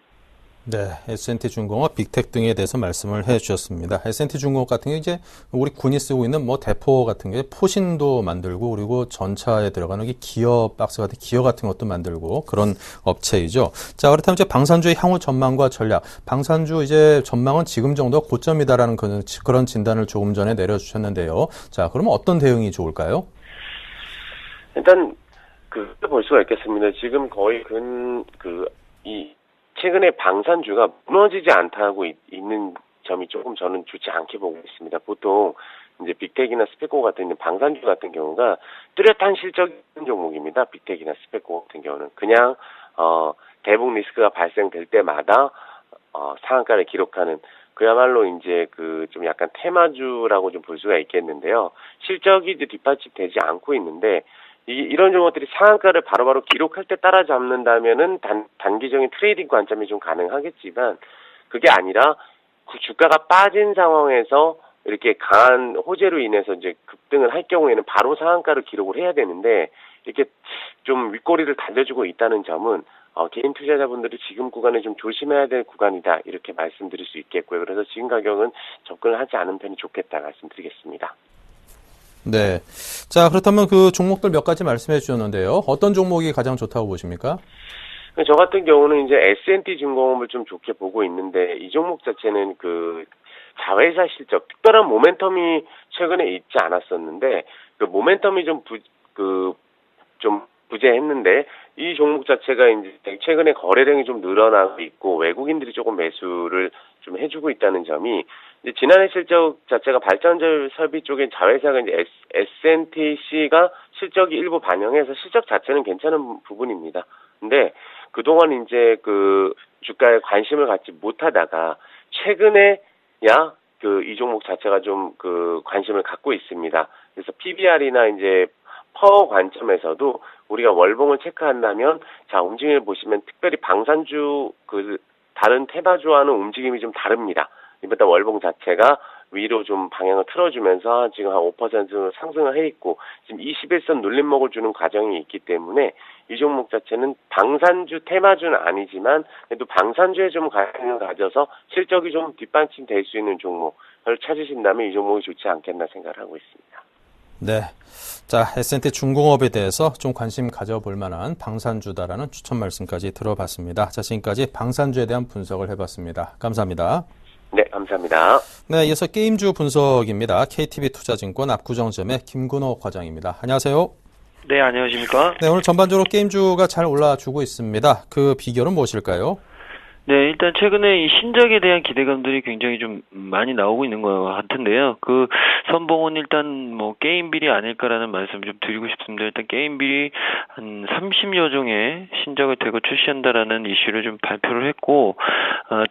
네, S&T 중공업, 빅텍 등에 대해서 말씀을 해주셨습니다. S&T 중공업 같은 게 이제 우리 군이 쓰고 있는 대포 같은 게 포신도 만들고, 그리고 전차에 들어가는 기어 박스 같은 기어 같은 것도 만들고 그런 업체이죠. 자, 그렇다면 이제 방산주의 향후 전망과 전략, 방산주 이제 전망은 지금 정도 고점이다라는 그런 진단을 조금 전에 내려주셨는데요. 자, 그러면 어떤 대응이 좋을까요? 일단 볼 수가 있겠습니다. 지금 거의 최근에 방산주가 무너지지 않다고 있는 점이 조금 저는 좋지 않게 보고 있습니다. 보통 이제 빅텍이나 스페코 같은 방산주 같은 경우가 뚜렷한 실적이 있는 종목입니다. 빅텍이나 스페코 같은 경우는 그냥 대북 리스크가 발생될 때마다 상한가를 기록하는, 그야말로 이제 좀 약간 테마주라고 좀 볼 수가 있겠는데요. 실적이 이제 뒷받침되지 않고 있는데, 이런 종목들이 상한가를 바로바로 기록할 때 따라잡는다면은 단기적인 트레이딩 관점이 좀 가능하겠지만, 그게 아니라 주가가 빠진 상황에서 이렇게 강한 호재로 인해서 이제 급등을 할 경우에는 바로 상한가를 기록을 해야 되는데, 이렇게 좀 윗꼬리를 달려주고 있다는 점은 개인 투자자분들이 지금 구간에 좀 조심해야 될 구간이다, 이렇게 말씀드릴 수 있겠고요. 그래서 지금 가격은 접근을 하지 않은 편이 좋겠다 말씀드리겠습니다. 네. 자, 그렇다면 종목들 몇 가지 말씀해 주셨는데요. 어떤 종목이 가장 좋다고 보십니까? 저 같은 경우는 이제 S&T 중공업을 좀 좋게 보고 있는데, 이 종목 자체는 자회사 실적, 특별한 모멘텀이 최근에 있지 않았었는데, 모멘텀이 좀 부재했는데, 이 종목 자체가 이제 최근에 거래량이 좀 늘어나고 있고, 외국인들이 조금 매수를 좀 해주고 있다는 점이, 이제 지난해 실적 자체가 발전적 설비 쪽에 자회사가 이제 S&T가 실적이 일부 반영해서 실적 자체는 괜찮은 부분입니다. 근데 그동안 이제 주가에 관심을 갖지 못하다가 최근에야 이 종목 자체가 좀 관심을 갖고 있습니다. 그래서 PBR이나 이제 파워 관점에서도 우리가 월봉을 체크한다면, 자, 움직임을 보시면 특별히 방산주 다른 테마주와는 움직임이 좀 다릅니다. 이번 달 월봉 자체가 위로 좀 방향을 틀어주면서 지금 한 5% 상승을 해 있고, 지금 21선 눌림목을 주는 과정이 있기 때문에 이 종목 자체는 방산주 테마주는 아니지만 그래도 방산주에 좀 관심을 가져서 실적이 좀 뒷받침 될 수 있는 종목을 찾으신다면 이 종목이 좋지 않겠나 생각을 하고 있습니다. 네. 자, S&T 중공업에 대해서 좀 관심 가져볼 만한 방산주다라는 추천 말씀까지 들어봤습니다. 자, 지금까지 방산주에 대한 분석을 해봤습니다. 감사합니다. 네, 감사합니다. 네, 이어서 게임주 분석입니다. KTB 투자증권 압구정점의 김근호 과장입니다. 안녕하세요. 네, 안녕하십니까? 네, 오늘 전반적으로 게임주가 잘 올라주고 있습니다. 그 비결은 무엇일까요? 네, 일단 최근에 이 신작에 대한 기대감들이 굉장히 좀 많이 나오고 있는 것 같은데요. 그 선봉은 일단 뭐 게임빌이 아닐까라는 말씀 좀 드리고 싶습니다. 일단 게임빌이 한 30여 종의 신작을 대거 출시한다라는 이슈를 좀 발표를 했고,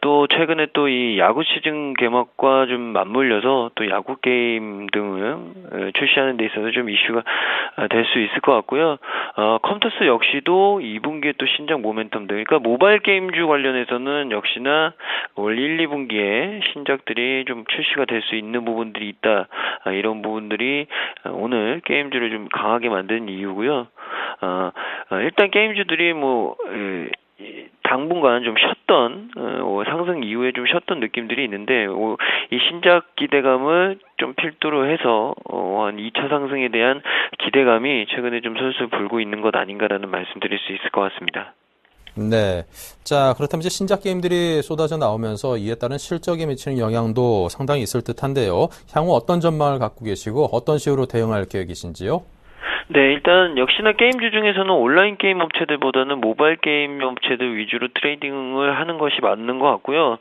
또 최근에 또 이 야구 시즌 개막과 좀 맞물려서 또 야구 게임 등을 출시하는 데 있어서 좀 이슈가 될 수 있을 것 같고요. 컴투스 역시도 2분기에 또 신작 모멘텀 등, 그러니까 모바일 게임주 관련해서는 역시나 올 1, 2분기에 신작들이 좀 출시가 될 수 있는 부분들이 있다. 이런 부분들이 오늘 게임주를 좀 강하게 만든 이유고요. 일단 게임주들이 당분간 좀 쉬었던 상승 이후에 좀 쉬었던 느낌들이 있는데 이 신작 기대감을 좀 필두로 해서 한 2차 상승에 대한 기대감이 최근에 좀 솔솔 불고 있는 것 아닌가라는 말씀드릴 수 있을 것 같습니다. 네. 자, 그렇다면 이제 신작 게임들이 쏟아져 나오면서 이에 따른 실적에 미치는 영향도 상당히 있을 듯한데요. 향후 어떤 전망을 갖고 계시고 어떤 식으로 대응할 계획이신지요? 네, 일단 역시나 게임주 중에서는 온라인 게임 업체들보다는 모바일 게임 업체들 위주로 트레이딩을 하는 것이 맞는 것 같고요.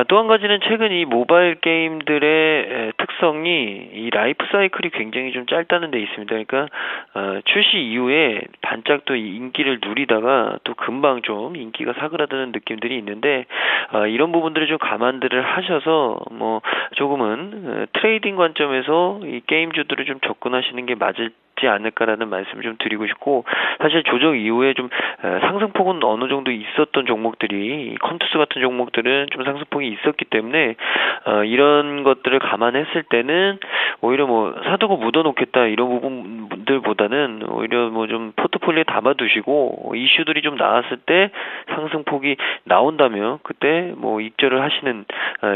또 한 가지는 최근 이 모바일 게임들의 특성이 이 라이프 사이클이 굉장히 좀 짧다는 데 있습니다. 그러니까 출시 이후에 반짝 또 인기를 누리다가 또 금방 좀 인기가 사그라드는 느낌들이 있는데 이런 부분들을 좀 감안들을 하셔서 조금은 트레이딩 관점에서 이 게임주들을 좀 접근하시는 게 맞을지 않을까라는 말씀을 좀 드리고 싶고, 사실 조정 이후에 좀 상승폭은 어느 정도 있었던 종목들이 컴투스 같은 종목들은 좀 상승폭이 있었기 때문에 이런 것들을 감안했을 때는 오히려 사두고 묻어놓겠다 이런 부분들보다는 오히려 좀 포트폴리오에 담아두시고 이슈들이 좀 나왔을 때 상승폭이 나온다면 그때 입절을 하시는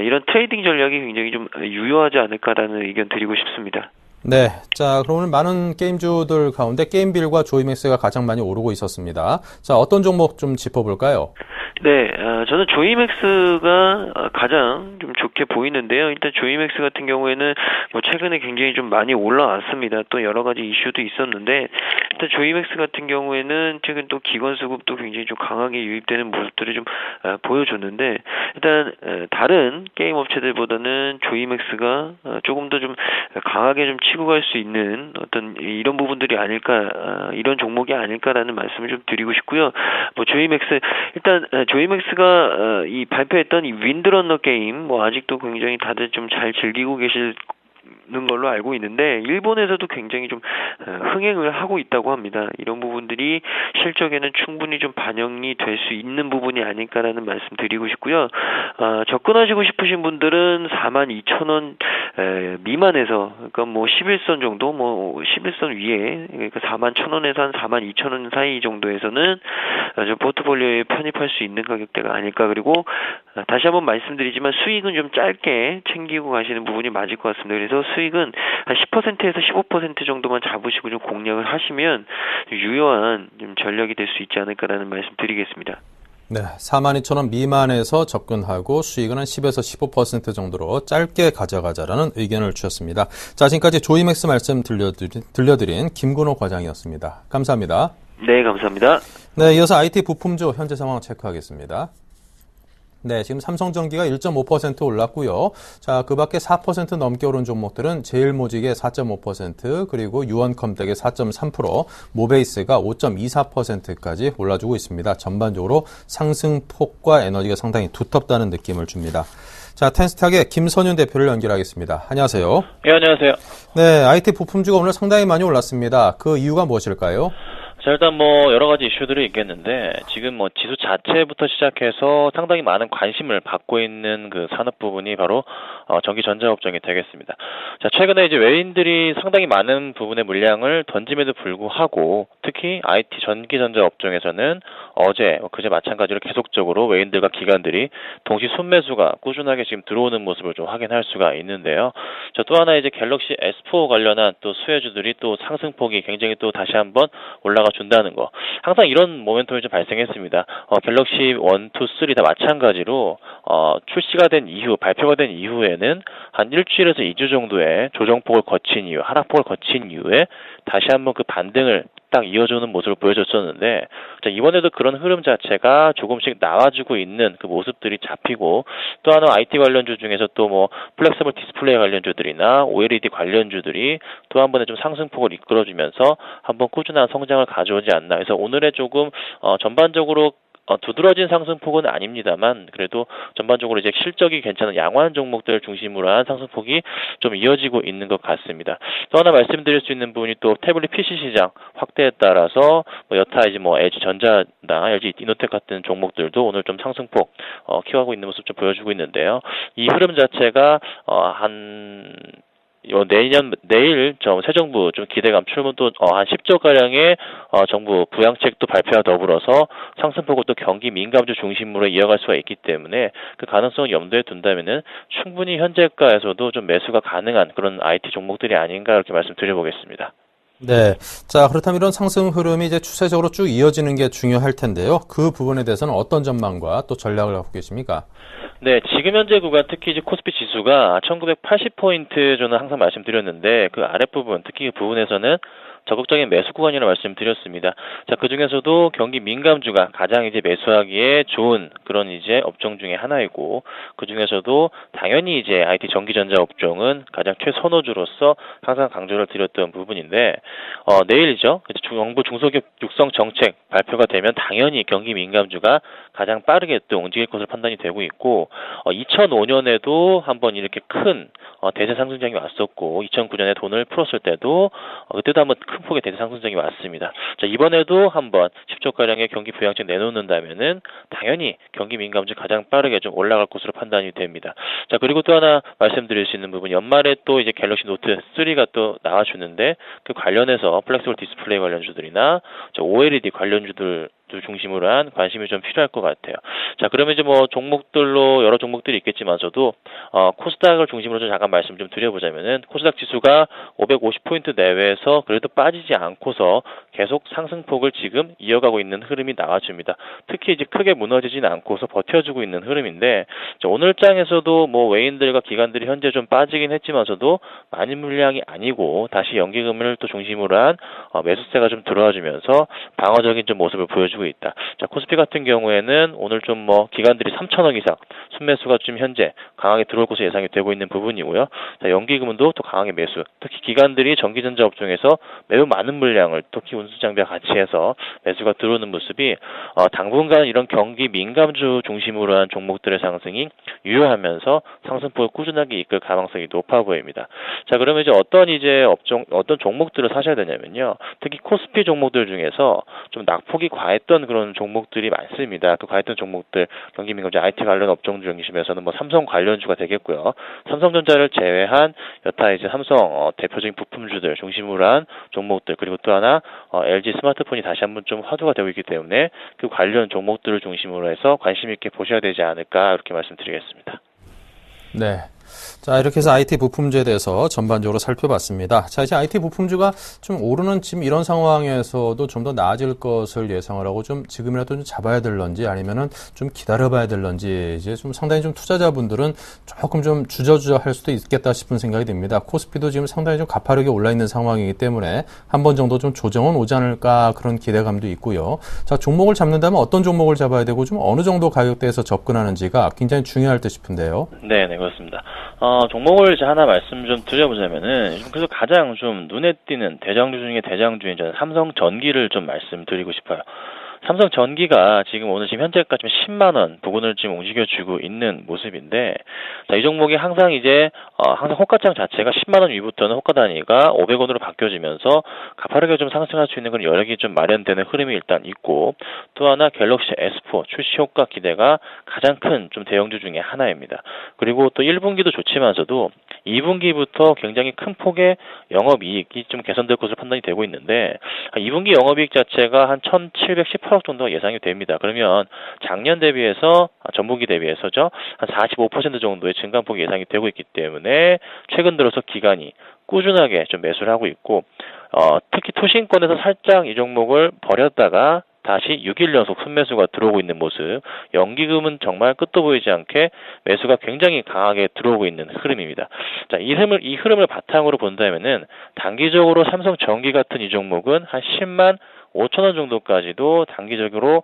이런 트레이딩 전략이 굉장히 좀 유효하지 않을까라는 의견 드리고 싶습니다. 네. 자, 그럼 오늘 많은 게임주들 가운데 게임빌과 조이맥스가 가장 많이 오르고 있었습니다. 자, 어떤 종목 좀 짚어볼까요? 네, 저는 조이맥스가 가장 좀 좋게 보이는데요. 일단 조이맥스 같은 경우에는 최근에 굉장히 좀 많이 올라왔습니다. 또 여러 가지 이슈도 있었는데, 일단 조이맥스 같은 경우에는 최근 또 기관 수급도 굉장히 좀 강하게 유입되는 모습들을 좀 보여줬는데, 일단 다른 게임 업체들보다는 조이맥스가 조금 더 좀 강하게 좀 치고 갈 수 있는 어떤 이런 부분들이 아닐까, 이런 종목이 아닐까라는 말씀을 좀 드리고 싶고요. 조이맥스 일단 조이맥스가 이 발표했던 이 윈드러너 게임 아직도 굉장히 다들 좀 잘 즐기고 계실 걸로 알고 있는데 일본에서도 굉장히 좀 흥행을 하고 있다고 합니다. 이런 부분들이 실적에는 충분히 좀 반영이 될 수 있는 부분이 아닐까라는 말씀 드리고 싶고요. 접근하시고 싶으신 분들은 42,000원 미만에서, 그러니까 11선 정도, 11선 위에, 그러니까 41,000원에서 한 42,000원 사이 정도에서는 좀 포트폴리오에 편입할 수 있는 가격대가 아닐까. 그리고 다시 한번 말씀드리지만 수익은 좀 짧게 챙기고 가시는 부분이 맞을 것 같습니다. 그래서 수익은 한 10%에서 15% 정도만 잡으시고 좀 공략을 하시면 유효한 좀 전략이 될 수 있지 않을까라는 말씀 드리겠습니다. 네, 42,000원 미만에서 접근하고 수익은 한 10에서 15% 정도로 짧게 가져가자라는 의견을 주셨습니다. 자, 지금까지 조이맥스 말씀 들려드린 김근호 과장이었습니다. 감사합니다. 네, 감사합니다. 네, 이어서 IT 부품주 현재 상황 체크하겠습니다. 네, 지금 삼성전기가 1.5% 올랐고요. 자, 그 밖에 4% 넘게 오른 종목들은 제일모직의 4.5%, 그리고 유원컴텍의 4.3%, 모베이스가 5.24%까지 올라주고 있습니다. 전반적으로 상승폭과 에너지가 상당히 두텁다는 느낌을 줍니다. 자, 텐스탁의 김선윤 대표를 연결하겠습니다. 안녕하세요. 네, 안녕하세요. 네, IT 부품주가 오늘 상당히 많이 올랐습니다. 그 이유가 무엇일까요? 자, 일단 여러 가지 이슈들이 있겠는데, 지금 지수 자체부터 시작해서 상당히 많은 관심을 받고 있는 그 산업 부분이 바로, 전기 전자업종이 되겠습니다. 자, 최근에 이제 외인들이 상당히 많은 부분의 물량을 던짐에도 불구하고, 특히 IT 전기 전자업종에서는 어제, 그제 마찬가지로 계속적으로 외인들과 기관들이 동시 순매수가 꾸준하게 지금 들어오는 모습을 좀 확인할 수가 있는데요. 자, 또 하나 이제 갤럭시 S4 관련한 또 수혜주들이 또 상승폭이 굉장히 또 다시 한번 올라가 준다는 거. 항상 이런 모멘텀이 좀 발생했습니다. 갤럭시 1, 2, 3 다 마찬가지로 출시가 된 이후, 발표가 된 이후에는 한 일주일에서 2주 정도의 조정폭을 거친 이후, 하락폭을 거친 이후에 다시 한번 그 반등을 딱 이어주는 모습을 보여줬었는데 자, 이번에도 그런 흐름 자체가 조금씩 나와주고 있는 그 모습들이 잡히고 또 하나 IT 관련주 중에서 또 뭐 플렉서블 디스플레이 관련주들이나 OLED 관련주들이 또 한 번에 좀 상승폭을 이끌어주면서 한번 꾸준한 성장을 가져오지 않나. 그래서 오늘의 조금 전반적으로 두드러진 상승폭은 아닙니다만 그래도 전반적으로 이제 실적이 괜찮은 양호한 종목들 중심으로 한 상승폭이 좀 이어지고 있는 것 같습니다. 또 하나 말씀드릴 수 있는 부분이 또 태블릿 PC 시장 확대에 따라서 여타 이제 뭐 LG 전자나 LG 이노텍 같은 종목들도 오늘 좀 상승폭 키워가고 있는 모습 좀 보여주고 있는데요. 이 흐름 자체가 내일 새 정부 좀 기대감 출문 또 한 10조 가량의 정부 부양책도 발표와 더불어서 상승폭을 또 경기 민감주 중심으로 이어갈 수가 있기 때문에 그 가능성을 염두에 둔다면은 충분히 현재가에서도 좀 매수가 가능한 그런 IT 종목들이 아닌가 이렇게 말씀드려보겠습니다. 네. 자, 그렇다면 이런 상승 흐름이 이제 추세적으로 쭉 이어지는 게 중요할 텐데요. 그 부분에 대해서는 어떤 전망과 또 전략을 갖고 계십니까? 네, 지금 현재 구간 특히 이제 코스피 지수가 1980포인트 저는 항상 말씀드렸는데 그 아랫부분 특히 그 부분에서는 적극적인 매수 구간이라고 말씀드렸습니다. 자, 그 중에서도 경기 민감주가 가장 이제 매수하기에 좋은 그런 이제 업종 중에 하나이고, 그 중에서도 당연히 이제 IT 전기전자 업종은 가장 최선호주로서 항상 강조를 드렸던 부분인데, 내일이죠. 정부 중소기업 육성 정책 발표가 되면 당연히 경기 민감주가 가장 빠르게 또 움직일 것으로 판단이 되고 있고, 2005년에도 한번 이렇게 큰 대세 상승장이 왔었고, 2009년에 돈을 풀었을 때도 그때도 한번 큰 폭의 대세 상승장이 왔습니다. 자, 이번에도 한번 10조가량의 경기 부양책 내놓는다면은 당연히 경기 민감주 가장 빠르게 좀 올라갈 것으로 판단이 됩니다. 자, 그리고 또 하나 말씀드릴 수 있는 부분, 연말에 또 이제 갤럭시 노트 3가 또 나와주는데 그 관련해서 플렉서블 디스플레이 관련주들이나 OLED 관련주들 중심으로 한 관심이 좀 필요할 것 같아요. 자, 그러면 이제 뭐 종목들로 여러 종목들이 있겠지만서도 코스닥을 중심으로 좀 잠깐 말씀 좀 드려보자면은 코스닥 지수가 550포인트 내외에서 그래도 빠지지 않고서 계속 상승폭을 지금 이어가고 있는 흐름이 나와줍니다. 특히 이제 크게 무너지진 않고서 버텨주고 있는 흐름인데, 자, 오늘 장에서도 뭐 외인들과 기관들이 현재 좀 빠지긴 했지만서도 많은 물량이 아니고 다시 연기금을 또 중심으로 한 매수세가 좀 들어와주면서 방어적인 좀 모습을 보여주고 있다. 자, 코스피 같은 경우에는 오늘 좀 뭐 기관들이 3천억 이상 순매수가 좀 현재 강하게 들어올 것으로 예상이 되고 있는 부분이고요. 자, 연기금도 또 강하게 매수. 특히 기관들이 전기전자 업종에서 매우 많은 물량을 특히 운수장비와 같이 해서 매수가 들어오는 모습이 당분간 이런 경기 민감주 중심으로 한 종목들의 상승이 유효하면서 상승폭을 꾸준하게 이끌 가능성이 높아 보입니다. 자, 그러면 이제 어떤 종목들을 사셔야 되냐면요. 특히 코스피 종목들 중에서 좀 낙폭이 과했던 그런 종목들이 많습니다. 그 과했던 종목들 경기 민감주 IT 관련 업종들 중심에서는 뭐 삼성 관련주가 되겠고요. 삼성전자를 제외한 여타 이제 삼성 대표적인 부품주들 중심으로 한 종목들, 그리고 또 하나 LG 스마트폰이 다시 한번 좀 화두가 되고 있기 때문에 그 관련 종목들을 중심으로 해서 관심 있게 보셔야 되지 않을까 이렇게 말씀드리겠습니다. 네. 자, 이렇게 해서 IT 부품주에 대해서 전반적으로 살펴봤습니다. 자, 이제 IT 부품주가 좀 오르는 지금 이런 상황에서도 좀 더 나아질 것을 예상을 하고 좀 지금이라도 좀 잡아야 될런지 아니면은 좀 기다려봐야 될런지 이제 좀 상당히 좀 투자자분들은 조금 좀 주저주저 할 수도 있겠다 싶은 생각이 듭니다. 코스피도 지금 상당히 좀 가파르게 올라 있는 상황이기 때문에 한 번 정도 좀 조정은 오지 않을까 그런 기대감도 있고요. 자, 종목을 잡는다면 어떤 종목을 잡아야 되고 좀 어느 정도 가격대에서 접근하는지가 굉장히 중요할 듯 싶은데요. 네, 그렇습니다. 종목을 이제 하나 말씀 좀 드려보자면은, 그래서 가장 좀 눈에 띄는 대장주 중에 대장주인 저는 삼성전기를 좀 말씀드리고 싶어요. 삼성전기가 지금 오늘 지금 현재까지 10만원 부근을 지금 움직여주고 있는 모습인데, 자, 이 종목이 항상 호가장 자체가 10만원 위부터는 호가 단위가 500원으로 바뀌어지면서 가파르게 좀 상승할 수 있는 그런 여력이 좀 마련되는 흐름이 일단 있고, 또 하나 갤럭시 S4 출시 효과 기대가 가장 큰 좀 대형주 중에 하나입니다. 그리고 또 1분기도 좋지만서도 2분기부터 굉장히 큰 폭의 영업이익이 좀 개선될 것으로 판단이 되고 있는데, 2분기 영업이익 자체가 한 1,718억 정도가 예상이 됩니다. 그러면 작년 대비해서, 전분기 대비해서죠, 한 45% 정도의 증가폭이 예상이 되고 있기 때문에 최근 들어서 기관이 꾸준하게 좀 매수를 하고 있고, 특히 투신권에서 살짝 이 종목을 버렸다가 다시 6일 연속 순매수가 들어오고 있는 모습. 연기금은 정말 끝도 보이지 않게 매수가 굉장히 강하게 들어오고 있는 흐름입니다. 자, 이 흐름을 바탕으로 본다면은 단기적으로 삼성전기 같은 이 종목은 한 10만 5천원 정도까지도 단기적으로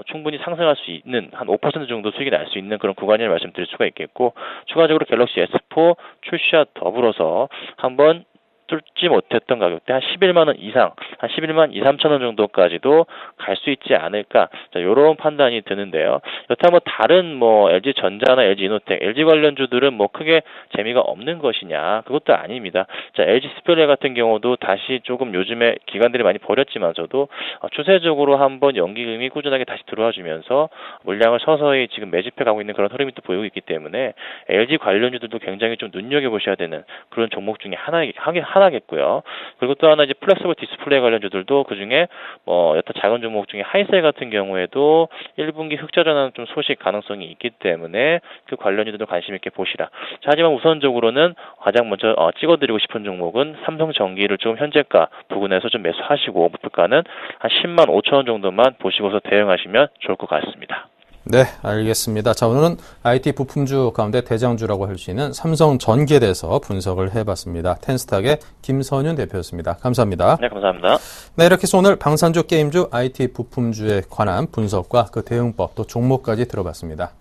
충분히 상승할 수 있는 한 5% 정도 수익이 날 수 있는 그런 구간이라고 말씀드릴 수가 있겠고, 추가적으로 갤럭시 S4 출시와 더불어서 한번 뚫지 못했던 가격대 한 11만 원 이상, 한 11만 2, 3천 원 정도까지도 갈 수 있지 않을까, 자, 이런 판단이 드는데요. 여타 다른 LG전자나 LG이노텍, LG 관련주들은 크게 재미가 없는 것이냐? 그것도 아닙니다. 자, LG스펠레 같은 경우도 다시 조금 요즘에 기관들이 많이 버렸지만서도 추세적으로 한번 연기금이 꾸준하게 다시 들어와 주면서 물량을 서서히 지금 매집해 가고 있는 그런 흐름이 또 보이고 있기 때문에 LG 관련주들도 굉장히 좀 눈여겨보셔야 되는 그런 종목 중에 하나겠고요. 그리고 또 하나 이제 플렉서블 디스플레이 관련주들도 그 중에 여타 작은 종목 중에 하이셀 같은 경우에도 1분기 흑자 전환 좀 소식 가능성이 있기 때문에 그 관련주들도 관심 있게 보시라. 자, 하지만 우선적으로는 가장 먼저 찍어드리고 싶은 종목은 삼성전기를 좀 현재가 부근에서 좀 매수하시고 목표가는 한 10만 5천 원 정도만 보시고서 대응하시면 좋을 것 같습니다. 네, 알겠습니다. 자, 오늘은 IT 부품주 가운데 대장주라고 할 수 있는 삼성전기에 대해서 분석을 해봤습니다. 텐스탁의 김선윤 대표였습니다. 감사합니다. 네, 감사합니다. 네, 이렇게 해서 오늘 방산주 게임주 IT 부품주에 관한 분석과 그 대응법 또 종목까지 들어봤습니다.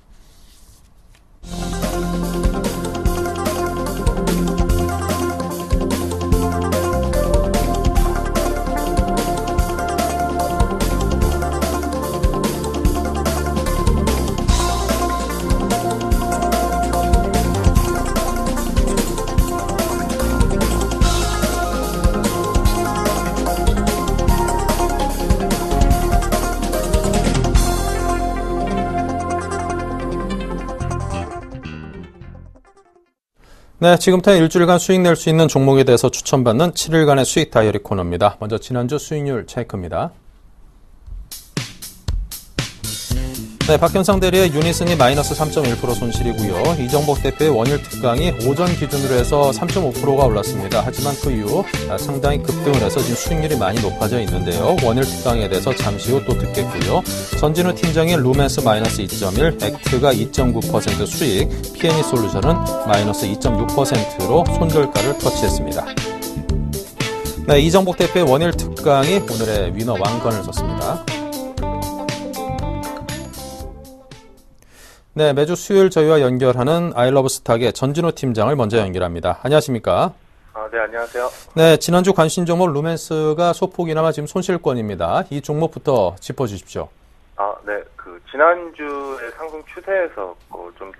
네, 지금부터 일주일간 수익 낼 수 있는 종목에 대해서 추천받는 7일간의 수익 다이어리 코너입니다. 먼저 지난주 수익률 체크입니다. 네, 박현상 대리의 유니슨이 마이너스 3.1% 손실이고요. 이정복 대표의 원일 특강이 오전 기준으로 해서 3.5%가 올랐습니다. 하지만 그 이후 상당히 급등을 해서 지금 수익률이 많이 높아져 있는데요. 원일 특강에 대해서 잠시 후 또 듣겠고요. 전진우 팀장의 루멘스 마이너스 2.1, 액트가 2.9% 수익, P&E 솔루션은 마이너스 2.6%로 손절가를 터치했습니다. 네, 이정복 대표의 원일 특강이 오늘의 위너 왕관을 줬습니다. 네, 매주 수요일 저희와 연결하는 아이러브스탁의 전진호 팀장을 먼저 연결합니다. 안녕하십니까? 네, 안녕하세요. 네, 지난주 관심 종목 루멘스가 소폭이나마 지금 손실권입니다. 이 종목부터 짚어주십시오. 네, 지난주에 상승 추세에서 좀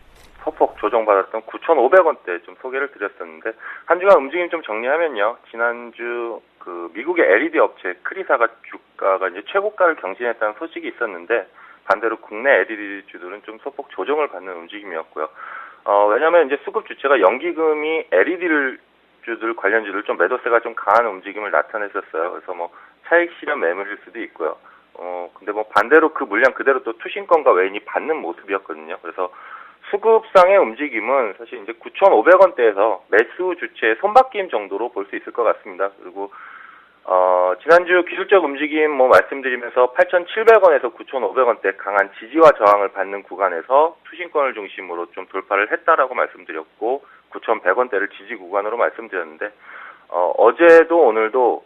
소폭 조정받았던 9,500원대 좀 소개를 드렸었는데, 한 주간 움직임 좀 정리하면요. 지난주 미국의 LED 업체 크리사가 주가가 이제 최고가를 경신했다는 소식이 있었는데, 반대로 국내 LED주들은 좀 소폭 조정을 받는 움직임이었고요. 왜냐하면 이제 수급 주체가 연기금이 LED주들 관련주들 좀 매도세가 좀 강한 움직임을 나타냈었어요. 그래서 차익 실현 매물일 수도 있고요. 근데 반대로 그 물량 그대로 또 투신권과 외인이 받는 모습이었거든요. 그래서 수급상의 움직임은 사실 이제 9,500원대에서 매수 주체의 손바뀜 정도로 볼 수 있을 것 같습니다. 그리고 지난주 기술적 움직임 말씀드리면서 8,700원에서 9,500원대 강한 지지와 저항을 받는 구간에서 투신권을 중심으로 좀 돌파를 했다라고 말씀드렸고, 9,100원대를 지지 구간으로 말씀드렸는데, 어제도 오늘도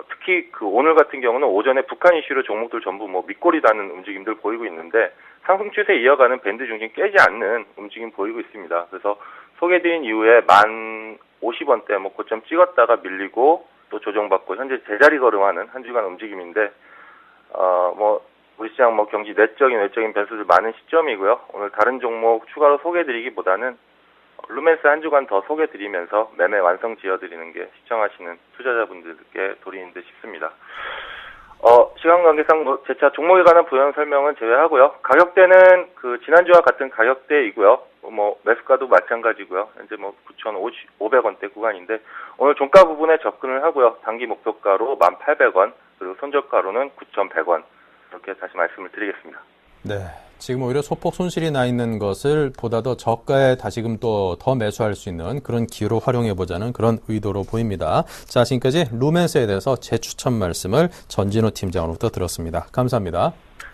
특히 오늘 같은 경우는 오전에 북한 이슈로 종목들 전부 밑골이 닿는 움직임들 보이고 있는데, 상승 추세 이어가는 밴드 중심 깨지 않는 움직임 보이고 있습니다. 그래서 소개드린 이후에 1050원대 고점 찍었다가 밀리고 또 조정받고 현재 제자리 걸음하는 한 주간 움직임인데, 우리 시장 경기 내적인 외적인 변수들 많은 시점이고요. 오늘 다른 종목 추가로 소개드리기보다는 루멘스 한 주간 더 소개드리면서 매매 완성 지어드리는 게 시청하시는 투자자분들께 도리인 듯 싶습니다. 시간 관계상 재차 종목에 관한 부연 설명은 제외하고요. 가격대는 지난주와 같은 가격대이고요. 매수가도 마찬가지고요. 현재 9,500원대 구간인데, 오늘 종가 부분에 접근을 하고요. 단기 목표가로 1,800원, 그리고 손절가로는 9,100원. 이렇게 다시 말씀을 드리겠습니다. 네. 지금 오히려 소폭 손실이 나 있는 것을 보다 더 저가에 다시금 또 더 매수할 수 있는 그런 기회로 활용해보자는 그런 의도로 보입니다. 자, 지금까지 루멘스에 대해서 재추천 말씀을 전진우 팀장으로부터 들었습니다. 감사합니다.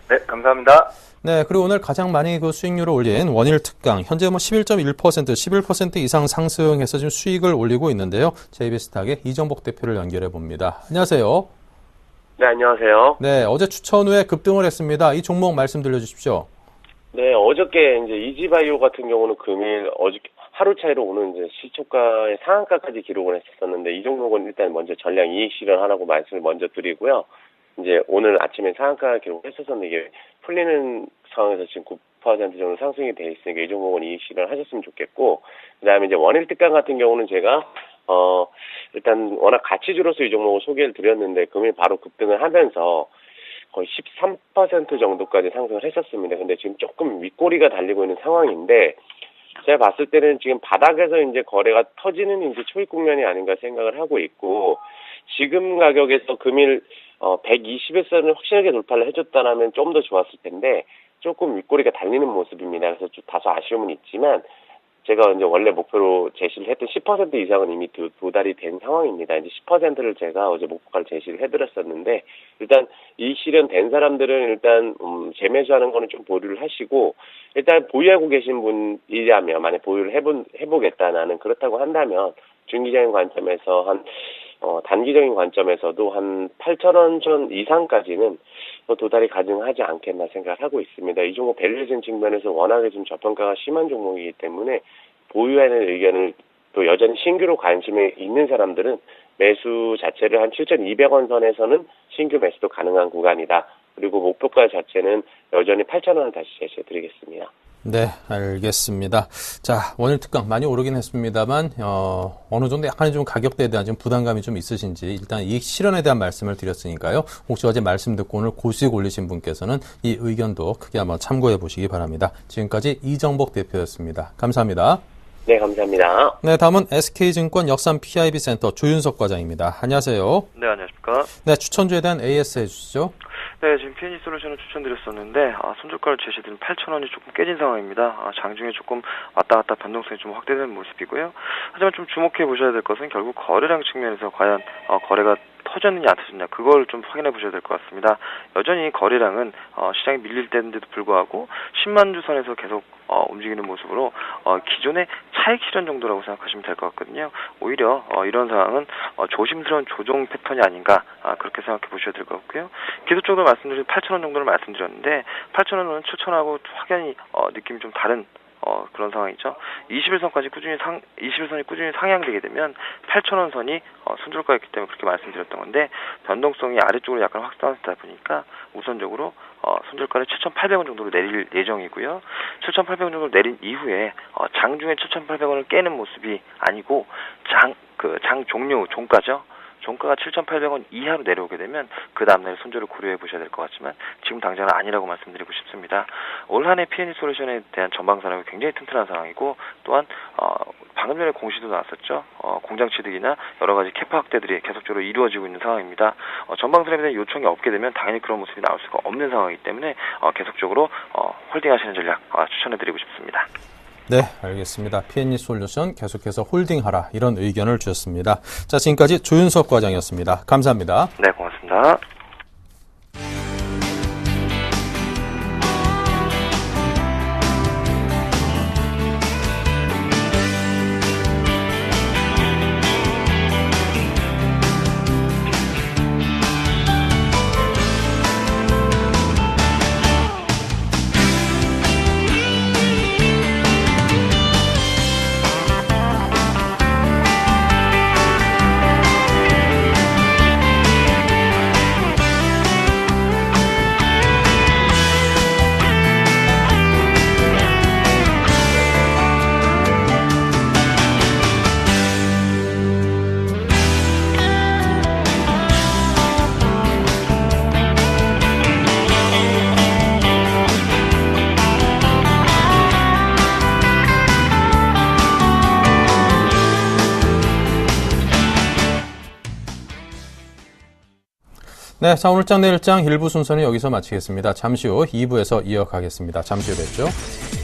네, 감사합니다. 네, 그리고 오늘 가장 많이 그 수익률을 올린 원일 특강, 현재 11.1%, 11% 이상 상승해서 지금 수익을 올리고 있는데요. JB스탁의 이정복 대표를 연결해 봅니다. 안녕하세요. 네, 안녕하세요. 네, 어제 추천 후에 급등을 했습니다. 이 종목 말씀 들려주십시오. 네, 어저께 이제 이지바이오 같은 경우는 금일 하루 차이로 오는 이제 시초가의 상한가까지 기록을 했었는데 이 종목은 일단 먼저 전량 이익 실현하라고 말씀을 먼저 드리고요. 이제 오늘 아침에 상한가 기록했었는데 이게 풀리는 상황에서 지금 9% 정도 상승이 돼 있으니까 이 종목은 이익 실현하셨으면 좋겠고, 그다음에 이제 원일 특강 같은 경우는 제가 일단 워낙 가치주로서 이 종목을 소개를 드렸는데 금일 바로 급등을 하면서 거의 13% 정도까지 상승을 했었습니다. 근데 지금 조금 윗꼬리가 달리고 있는 상황인데 제가 봤을 때는 지금 바닥에서 이제 거래가 터지는 이제 초입 국면이 아닌가 생각을 하고 있고, 지금 가격에서 금일 120일선을 확실하게 돌파를 해줬다면 좀 더 좋았을 텐데 조금 윗꼬리가 달리는 모습입니다. 그래서 좀 다소 아쉬움은 있지만 제가 이제 원래 목표로 제시를 했던 10% 이상은 이미 도달이 된 상황입니다. 이제 10%를 제가 어제 목표가를 제시를 해드렸었는데 일단 이익 실현된 사람들은 일단 재매수하는 거는 좀 보류를 하시고, 일단 보유하고 계신 분이라면 만약 보유를 해보겠다 나는 그렇다고 한다면 중기적인 관점에서 단기적인 관점에서도 한 8,000원 전 이상까지는 도달이 가능하지 않겠나 생각을 하고 있습니다. 이 종목 밸류에이션 측면에서 워낙에 좀 저평가가 심한 종목이기 때문에 보유하는 의견을 또 여전히 신규로 관심이 있는 사람들은 매수 자체를 한 7,200원 선에서는 신규 매수도 가능한 구간이다. 그리고 목표가 자체는 여전히 8,000원을 다시 제시해드리겠습니다. 네, 알겠습니다. 자, 원일 특강 많이 오르긴 했습니다만 어느 정도 약간의 좀 가격대에 대한 좀 부담감이 좀 있으신지 일단 이익 실현에 대한 말씀을 드렸으니까요. 혹시 어제 말씀 듣고 오늘 고수익 올리신 분께서는 이 의견도 크게 한번 참고해 보시기 바랍니다. 지금까지 이정복 대표였습니다. 감사합니다. 네, 감사합니다. 네, 다음은 SK증권 역삼 PIB센터 조윤석 과장입니다. 안녕하세요. 네, 안녕하십니까. 네, 추천주에 대한 AS 해주시죠. 네, 지금 P&E 솔루션을 추천드렸었는데 손절가를 제시드린 8,000원이 조금 깨진 상황입니다. 장중에 조금 왔다 갔다 변동성이 좀 확대되는 모습이고요. 하지만 좀 주목해 보셔야 될 것은 결국 거래량 측면에서 과연 거래가 터졌느냐 안 터졌느냐 그걸 좀 확인해 보셔야 될 것 같습니다. 여전히 거래량은 시장이 밀릴 때인데도 불구하고 10만 주 선에서 계속 움직이는 모습으로 기존의 차익 실현 정도라고 생각하시면 될 것 같거든요. 오히려 이런 상황은 조심스러운 조정 패턴이 아닌가 그렇게 생각해 보셔야 될 것 같고요. 기술적으로 말씀드린 8,000원 정도를 말씀드렸는데 8,000원은 추천하고 확연히 느낌이 좀 다른 그런 상황이죠. 21선이 꾸준히 상향되게 되면 8,000원 선이 손절가였기 때문에 그렇게 말씀드렸던 건데 변동성이 아래쪽으로 약간 확산되다 보니까 우선적으로 손절가를 7,800원 정도로 내릴 예정이고요. 7,800원 정도로 내린 이후에 장중에 7,800원을 깨는 모습이 아니고 장 종료 종가죠. 종가가 7,800원 이하로 내려오게 되면 그 다음날 손절을 고려해 보셔야 될 것 같지만 지금 당장은 아니라고 말씀드리고 싶습니다. 올 한해 P&E 솔루션에 대한 전방 산업이 굉장히 튼튼한 상황이고 또한 방금 전에 공시도 나왔었죠. 공장 취득이나 여러 가지 캐파 확대들이 계속적으로 이루어지고 있는 상황입니다. 전방 산업에 대한 요청이 없게 되면 당연히 그런 모습이 나올 수가 없는 상황이기 때문에 계속적으로 홀딩하시는 전략 추천해드리고 싶습니다. 네, 알겠습니다. P&E 솔루션 계속해서 홀딩하라 이런 의견을 주셨습니다. 자, 지금까지 조윤석 과장이었습니다. 감사합니다. 네, 고맙습니다. 네, 자, 오늘장 내일장 1부 순서는 여기서 마치겠습니다. 잠시 후 2부에서 이어가겠습니다. 잠시 후 뵙죠.